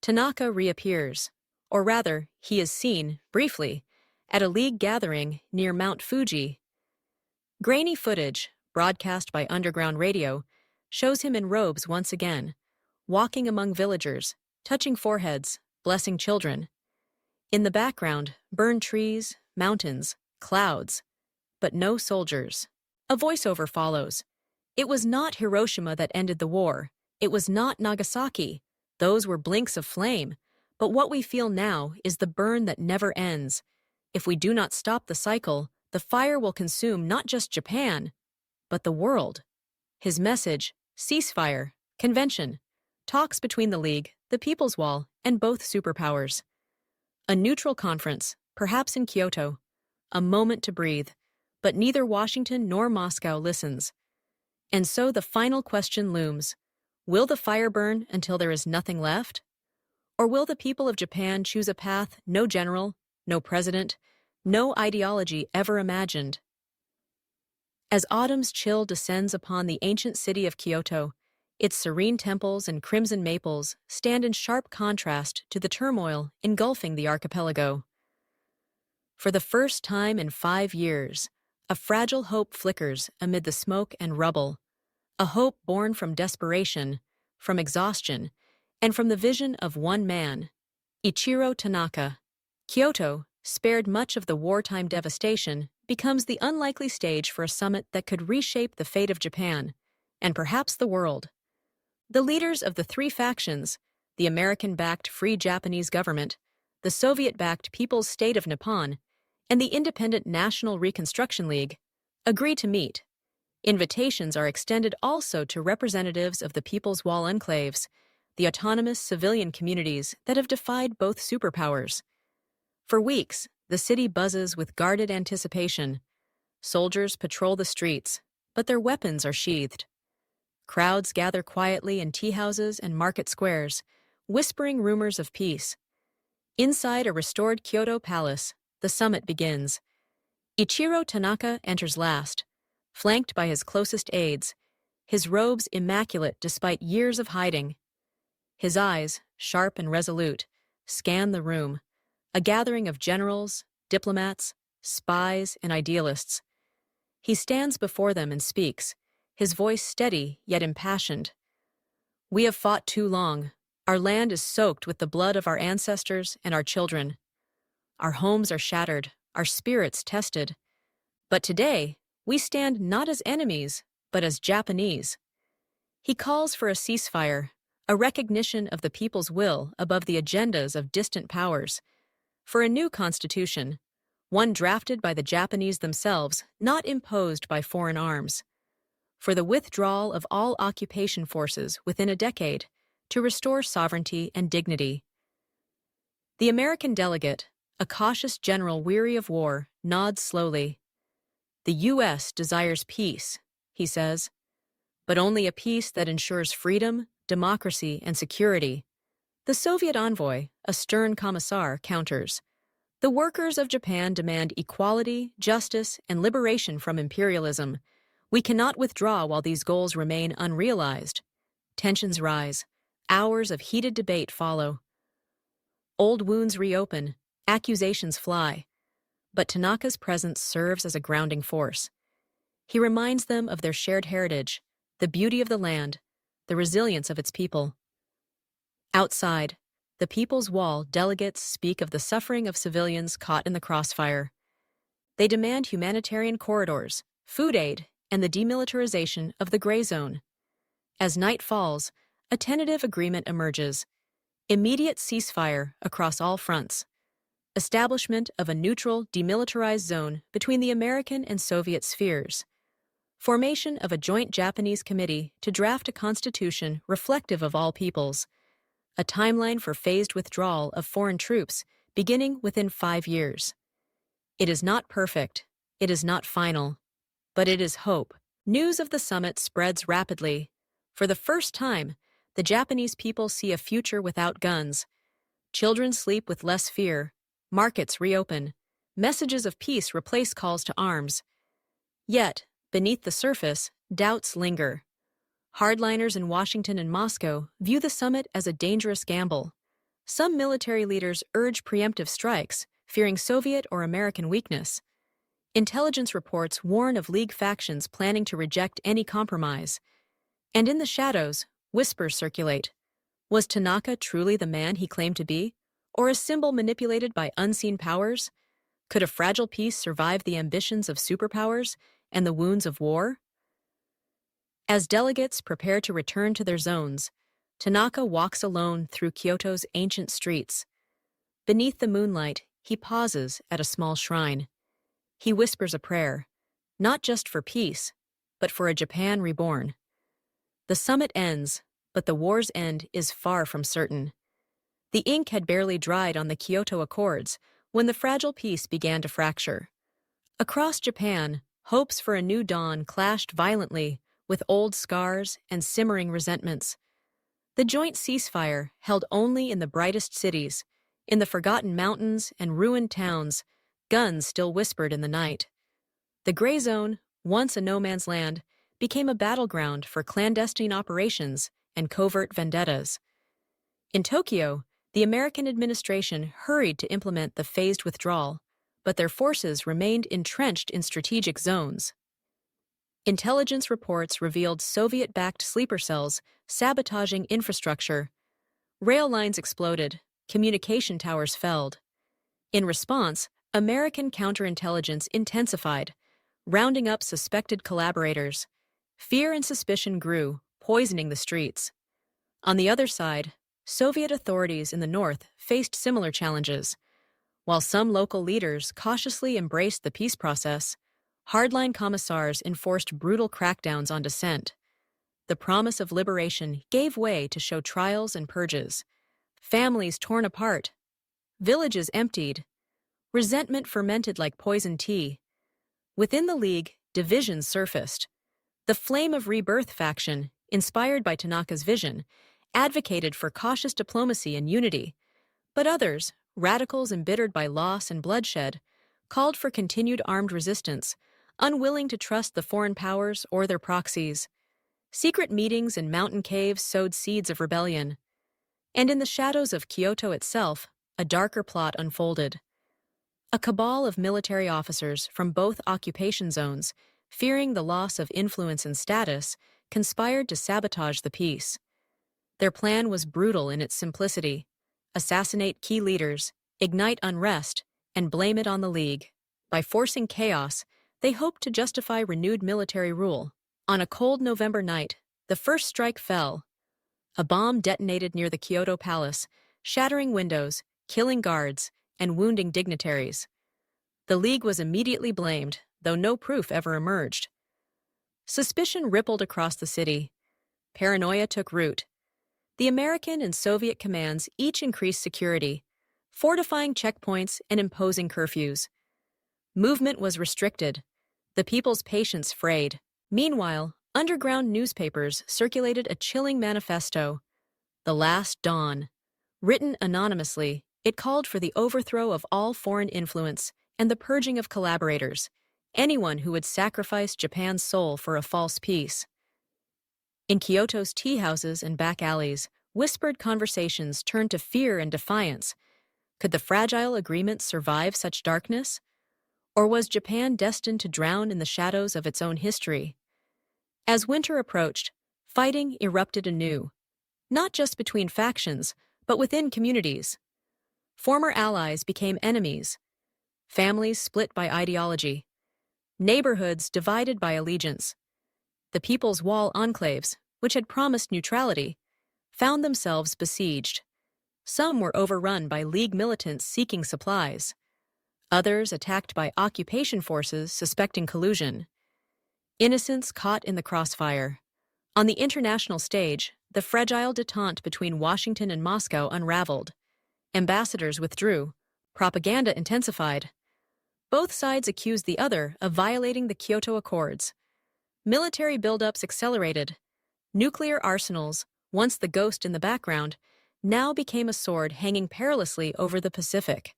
Tanaka reappears, or rather, he is seen, briefly, at a League gathering near Mount Fuji. Grainy footage, broadcast by underground radio, shows him in robes once again, walking among villagers, touching foreheads, blessing children. In the background, burned trees, mountains, clouds, but no soldiers. A voiceover follows. It was not Hiroshima that ended the war. It was not Nagasaki. Those were blinks of flame. But what we feel now is the burn that never ends. If we do not stop the cycle, the fire will consume not just Japan, but the world. His message: ceasefire, convention, talks between the League, the People's Wall, and both superpowers. A neutral conference, perhaps in Kyoto. A moment to breathe, but neither Washington nor Moscow listens. And so the final question looms: will the fire burn until there is nothing left? Or will the people of Japan choose a path no general, no president, no ideology ever imagined? As autumn's chill descends upon the ancient city of Kyoto, its serene temples and crimson maples stand in sharp contrast to the turmoil engulfing the archipelago. For the first time in 5 years, a fragile hope flickers amid the smoke and rubble, a hope born from desperation, from exhaustion, and from the vision of one man, Ichiro Tanaka. Kyoto, spared much of the wartime devastation, becomes the unlikely stage for a summit that could reshape the fate of Japan, and perhaps the world. The leaders of the three factions, the American-backed Free Japanese Government, the Soviet-backed People's State of Nippon, and the independent National Reconstruction League, agree to meet. Invitations are extended also to representatives of the People's Wall enclaves, the autonomous civilian communities that have defied both superpowers. For weeks, the city buzzes with guarded anticipation. Soldiers patrol the streets, but their weapons are sheathed. Crowds gather quietly in tea houses and market squares, whispering rumors of peace. Inside a restored Kyoto palace, the summit begins. Ichiro Tanaka enters last, flanked by his closest aides, his robes immaculate despite years of hiding. His eyes, sharp and resolute, scan the room, a gathering of generals, diplomats, spies, and idealists. He stands before them and speaks, his voice steady yet impassioned. "We have fought too long. Our land is soaked with the blood of our ancestors and our children. Our homes are shattered, our spirits tested. But today, we stand not as enemies, but as Japanese." He calls for a ceasefire, a recognition of the people's will above the agendas of distant powers, for a new constitution, one drafted by the Japanese themselves, not imposed by foreign arms, for the withdrawal of all occupation forces within a decade to restore sovereignty and dignity. The American delegate, a cautious general weary of war, nods slowly. "The U.S. desires peace," he says, "but only a peace that ensures freedom, democracy, and security." The Soviet envoy, a stern commissar, counters. "The workers of Japan demand equality, justice, and liberation from imperialism. We cannot withdraw while these goals remain unrealized." Tensions rise. Hours of heated debate follow. Old wounds reopen, accusations fly. But Tanaka's presence serves as a grounding force. He reminds them of their shared heritage, the beauty of the land, the resilience of its people. Outside, the People's Wall delegates speak of the suffering of civilians caught in the crossfire. They demand humanitarian corridors, food aid, and the demilitarization of the gray zone. As night falls, a tentative agreement emerges: immediate ceasefire across all fronts, establishment of a neutral, demilitarized zone between the American and Soviet spheres, formation of a joint Japanese committee to draft a constitution reflective of all peoples, a timeline for phased withdrawal of foreign troops beginning within 5 years. It is not perfect, it is not final, but it is hope. News of the summit spreads rapidly. For the first time, the Japanese people see a future without guns. Children sleep with less fear. Markets reopen. Messages of peace replace calls to arms. Yet, beneath the surface, doubts linger. Hardliners in Washington and Moscow view the summit as a dangerous gamble. Some military leaders urge preemptive strikes, fearing Soviet or American weakness. Intelligence reports warn of League factions planning to reject any compromise. And in the shadows, whispers circulate. Was Tanaka truly the man he claimed to be, or a symbol manipulated by unseen powers? Could a fragile peace survive the ambitions of superpowers and the wounds of war? As delegates prepare to return to their zones, Tanaka walks alone through Kyoto's ancient streets. Beneath the moonlight, he pauses at a small shrine. He whispers a prayer, not just for peace, but for a Japan reborn. The summit ends, but the war's end is far from certain. The ink had barely dried on the Kyoto Accords when the fragile peace began to fracture. Across Japan, hopes for a new dawn clashed violently with old scars and simmering resentments. The joint ceasefire, held only in the brightest cities, in the forgotten mountains and ruined towns, guns still whispered in the night. The gray zone, once a no-man's land, became a battleground for clandestine operations and covert vendettas. In Tokyo, the American administration hurried to implement the phased withdrawal, but their forces remained entrenched in strategic zones. Intelligence reports revealed Soviet-backed sleeper cells sabotaging infrastructure. Rail lines exploded, communication towers fell. In response, American counterintelligence intensified, rounding up suspected collaborators. Fear and suspicion grew, poisoning the streets. On the other side, Soviet authorities in the north faced similar challenges. While some local leaders cautiously embraced the peace process, hardline commissars enforced brutal crackdowns on dissent. The promise of liberation gave way to show trials and purges. Families torn apart. Villages emptied. Resentment fermented like poison tea. Within the League, divisions surfaced. The Flame of Rebirth faction, inspired by Tanaka's vision, advocated for cautious diplomacy and unity, but others, radicals embittered by loss and bloodshed, called for continued armed resistance, unwilling to trust the foreign powers or their proxies. Secret meetings in mountain caves sowed seeds of rebellion. And in the shadows of Kyoto itself, a darker plot unfolded. A cabal of military officers from both occupation zones, fearing the loss of influence and status, conspired to sabotage the peace. Their plan was brutal in its simplicity: assassinate key leaders, ignite unrest, and blame it on the League. By forcing chaos, they hoped to justify renewed military rule. On a cold November night, the first strike fell. A bomb detonated near the Kyoto Palace, shattering windows, killing guards, and wounding dignitaries. The League was immediately blamed, though no proof ever emerged. Suspicion rippled across the city. Paranoia took root. The American and Soviet commands each increased security, fortifying checkpoints and imposing curfews. Movement was restricted. The people's patience frayed. Meanwhile, underground newspapers circulated a chilling manifesto, The Last Dawn. Written anonymously, it called for the overthrow of all foreign influence and the purging of collaborators, anyone who would sacrifice Japan's soul for a false peace. In Kyoto's tea houses and back alleys, whispered conversations turned to fear and defiance. Could the fragile agreement survive such darkness? Or was Japan destined to drown in the shadows of its own history? As winter approached, fighting erupted anew, not just between factions, but within communities. Former allies became enemies, families split by ideology, neighborhoods divided by allegiance. The People's Wall enclaves, which had promised neutrality, found themselves besieged. Some were overrun by League militants seeking supplies, others attacked by occupation forces suspecting collusion. Innocents caught in the crossfire. On the international stage, the fragile détente between Washington and Moscow unraveled. Ambassadors withdrew. Propaganda intensified. Both sides accused the other of violating the Kyoto Accords. Military buildups accelerated. Nuclear arsenals, once the ghost in the background, now became a sword hanging perilously over the Pacific.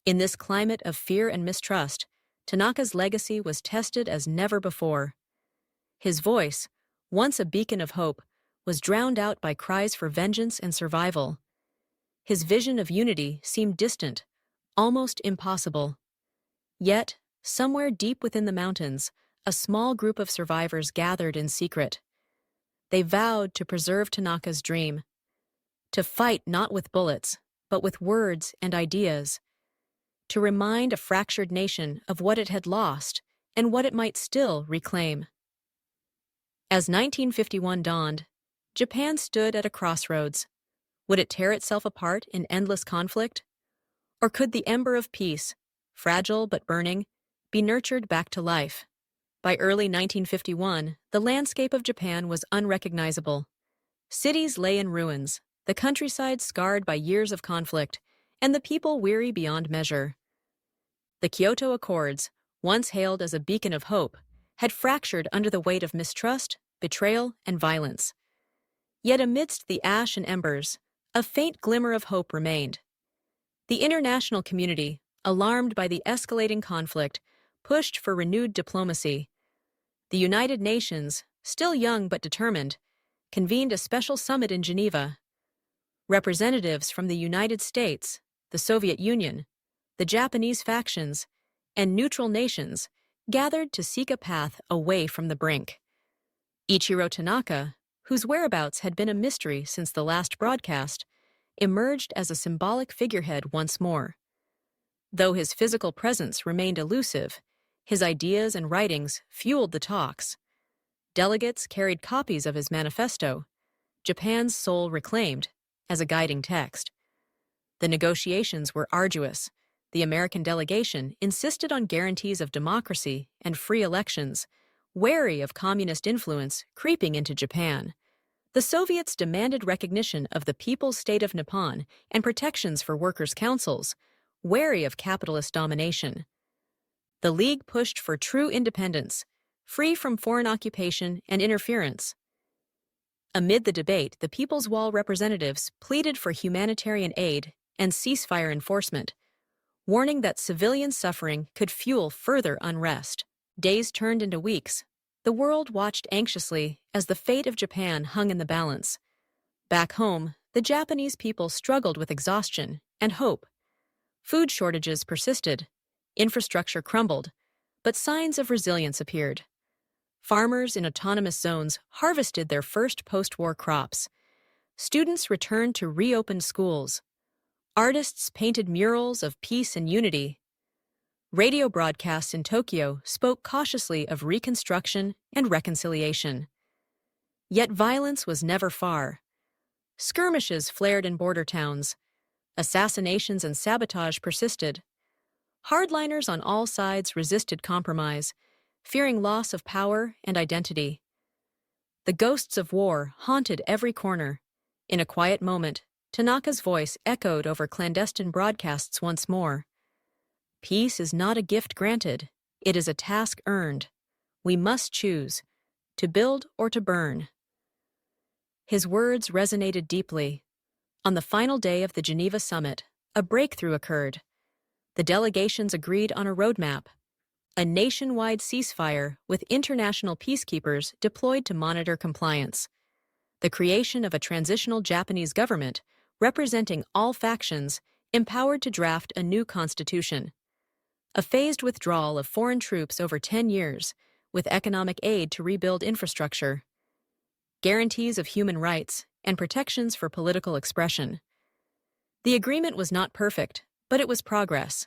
In this climate of fear and mistrust, Tanaka's legacy was tested as never before. His voice, once a beacon of hope, was drowned out by cries for vengeance and survival. His vision of unity seemed distant, almost impossible. Yet, somewhere deep within the mountains, a small group of survivors gathered in secret. They vowed to preserve Tanaka's dream, to fight not with bullets, but with words and ideas, to remind a fractured nation of what it had lost and what it might still reclaim. As 1951 dawned, Japan stood at a crossroads. Would it tear itself apart in endless conflict? Or could the ember of peace, fragile but burning, be nurtured back to life? By early 1951, the landscape of Japan was unrecognizable. Cities lay in ruins, the countryside scarred by years of conflict, and the people weary beyond measure. The Kyoto Accords, once hailed as a beacon of hope, had fractured under the weight of mistrust, betrayal, and violence. Yet amidst the ash and embers, a faint glimmer of hope remained. The international community, alarmed by the escalating conflict, pushed for renewed diplomacy. The United Nations, still young but determined, convened a special summit in Geneva. Representatives from the United States, the Soviet Union, the Japanese factions, and neutral nations gathered to seek a path away from the brink. Ichiro Tanaka, whose whereabouts had been a mystery since the last broadcast, emerged as a symbolic figurehead once more. Though his physical presence remained elusive, his ideas and writings fueled the talks. Delegates carried copies of his manifesto, Japan's Soul Reclaimed, as a guiding text. The negotiations were arduous. The American delegation insisted on guarantees of democracy and free elections, wary of communist influence creeping into Japan. The Soviets demanded recognition of the People's State of Nippon and protections for workers' councils, wary of capitalist domination. The League pushed for true independence, free from foreign occupation and interference. Amid the debate, the People's Wall representatives pleaded for humanitarian aid and ceasefire enforcement, warning that civilian suffering could fuel further unrest. Days turned into weeks. The world watched anxiously as the fate of Japan hung in the balance. Back home, the Japanese people struggled with exhaustion and hope. Food shortages persisted, infrastructure crumbled, but signs of resilience appeared. Farmers in autonomous zones harvested their first post-war crops. Students returned to reopened schools. Artists painted murals of peace and unity. Radio broadcasts in Tokyo spoke cautiously of reconstruction and reconciliation. Yet violence was never far. Skirmishes flared in border towns. Assassinations and sabotage persisted. Hardliners on all sides resisted compromise, fearing loss of power and identity. The ghosts of war haunted every corner. In a quiet moment, Tanaka's voice echoed over clandestine broadcasts once more. Peace is not a gift granted, it is a task earned. We must choose, to build or to burn. His words resonated deeply. On the final day of the Geneva summit, a breakthrough occurred. The delegations agreed on a roadmap, a nationwide ceasefire with international peacekeepers deployed to monitor compliance, the creation of a transitional Japanese government representing all factions empowered to draft a new constitution, a phased withdrawal of foreign troops over 10 years with economic aid to rebuild infrastructure, guarantees of human rights, and protections for political expression. The agreement was not perfect, but it was progress.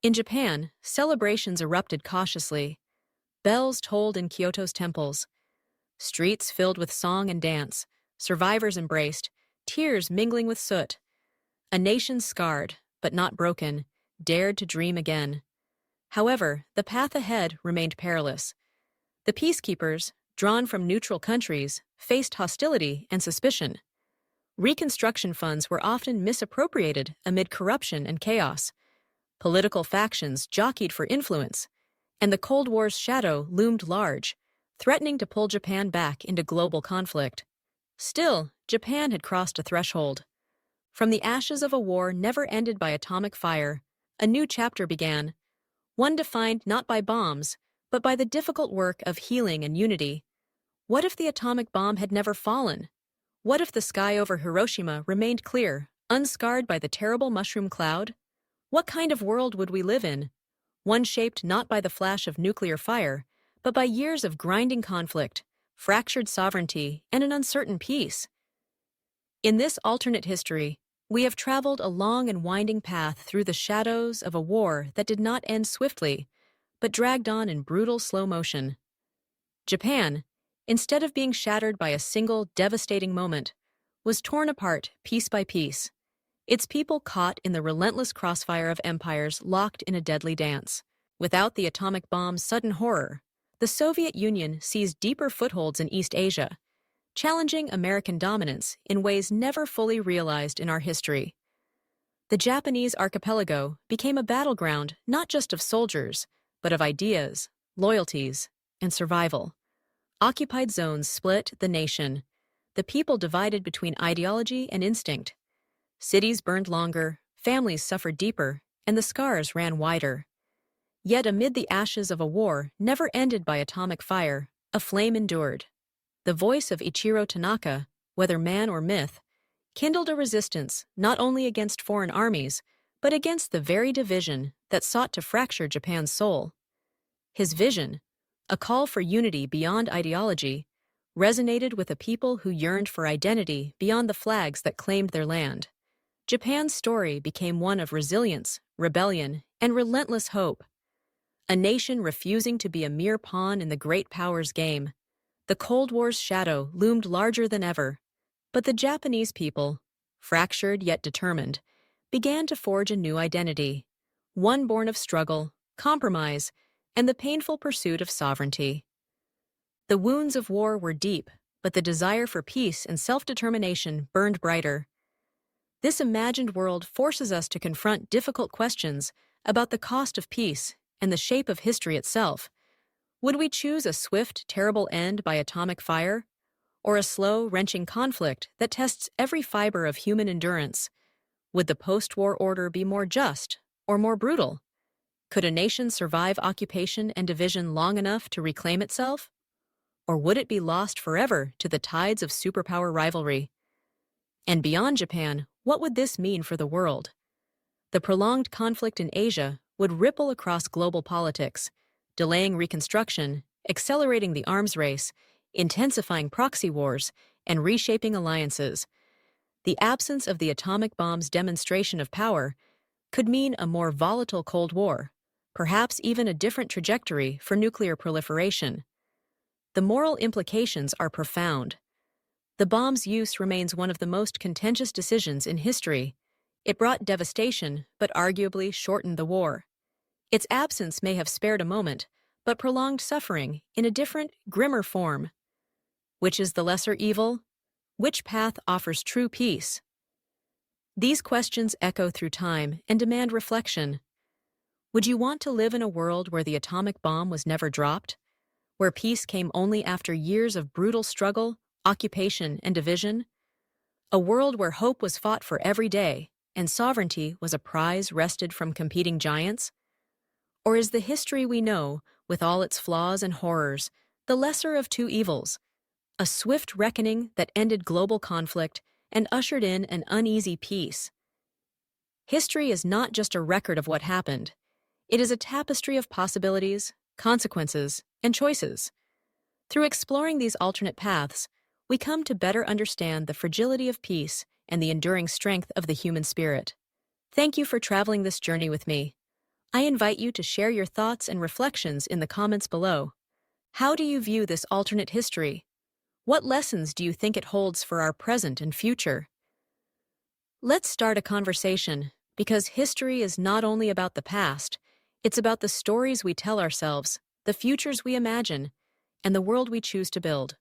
In Japan, celebrations erupted cautiously. Bells tolled in Kyoto's temples. Streets filled with song and dance, survivors embraced, tears mingling with soot. A nation scarred, but not broken, dared to dream again. However, the path ahead remained perilous. The peacekeepers, drawn from neutral countries, faced hostility and suspicion. Reconstruction funds were often misappropriated amid corruption and chaos. Political factions jockeyed for influence, and the Cold War's shadow loomed large, threatening to pull Japan back into global conflict. Still, Japan had crossed a threshold. From the ashes of a war never ended by atomic fire, a new chapter began, one defined not by bombs, but by the difficult work of healing and unity. What if the atomic bomb had never fallen? What if the sky over Hiroshima remained clear, unscarred by the terrible mushroom cloud? What kind of world would we live in? One shaped not by the flash of nuclear fire, but by years of grinding conflict, fractured sovereignty, and an uncertain peace. In this alternate history, we have traveled a long and winding path through the shadows of a war that did not end swiftly, but dragged on in brutal slow motion. Japan, instead of being shattered by a single devastating moment, was torn apart piece by piece, its people caught in the relentless crossfire of empires locked in a deadly dance. Without the atomic bomb's sudden horror, the Soviet Union seized deeper footholds in East Asia, challenging American dominance in ways never fully realized in our history. The Japanese archipelago became a battleground not just of soldiers, but of ideas, loyalties, and survival. Occupied zones split the nation, the people divided between ideology and instinct. Cities burned longer, families suffered deeper, and the scars ran wider. Yet amid the ashes of a war never ended by atomic fire, a flame endured. The voice of Ichiro Tanaka, whether man or myth, kindled a resistance not only against foreign armies, but against the very division that sought to fracture Japan's soul. His vision, a call for unity beyond ideology, resonated with a people who yearned for identity beyond the flags that claimed their land. Japan's story became one of resilience, rebellion, and relentless hope. A nation refusing to be a mere pawn in the great powers' game. The Cold War's shadow loomed larger than ever, but the Japanese people, fractured yet determined, began to forge a new identity, one born of struggle, compromise, and the painful pursuit of sovereignty. The wounds of war were deep, but the desire for peace and self-determination burned brighter. This imagined world forces us to confront difficult questions about the cost of peace and the shape of history itself. Would we choose a swift, terrible end by atomic fire, or a slow, wrenching conflict that tests every fiber of human endurance? Would the post-war order be more just or more brutal? Could a nation survive occupation and division long enough to reclaim itself? Or would it be lost forever to the tides of superpower rivalry? And beyond Japan, what would this mean for the world? The prolonged conflict in Asia would ripple across global politics, delaying reconstruction, accelerating the arms race, intensifying proxy wars, and reshaping alliances. The absence of the atomic bomb's demonstration of power could mean a more volatile Cold War, perhaps even a different trajectory for nuclear proliferation. The moral implications are profound. The bomb's use remains one of the most contentious decisions in history. It brought devastation, but arguably shortened the war. Its absence may have spared a moment, but prolonged suffering in a different, grimmer form. Which is the lesser evil? Which path offers true peace? These questions echo through time and demand reflection. Would you want to live in a world where the atomic bomb was never dropped? Where peace came only after years of brutal struggle, occupation, and division? A world where hope was fought for every day and sovereignty was a prize wrested from competing giants? Or is the history we know, with all its flaws and horrors, the lesser of two evils? A swift reckoning that ended global conflict and ushered in an uneasy peace. History is not just a record of what happened. It is a tapestry of possibilities, consequences, and choices. Through exploring these alternate paths, we come to better understand the fragility of peace and the enduring strength of the human spirit. Thank you for traveling this journey with me. I invite you to share your thoughts and reflections in the comments below. How do you view this alternate history? What lessons do you think it holds for our present and future? Let's start a conversation, because history is not only about the past, it's about the stories we tell ourselves, the futures we imagine, and the world we choose to build.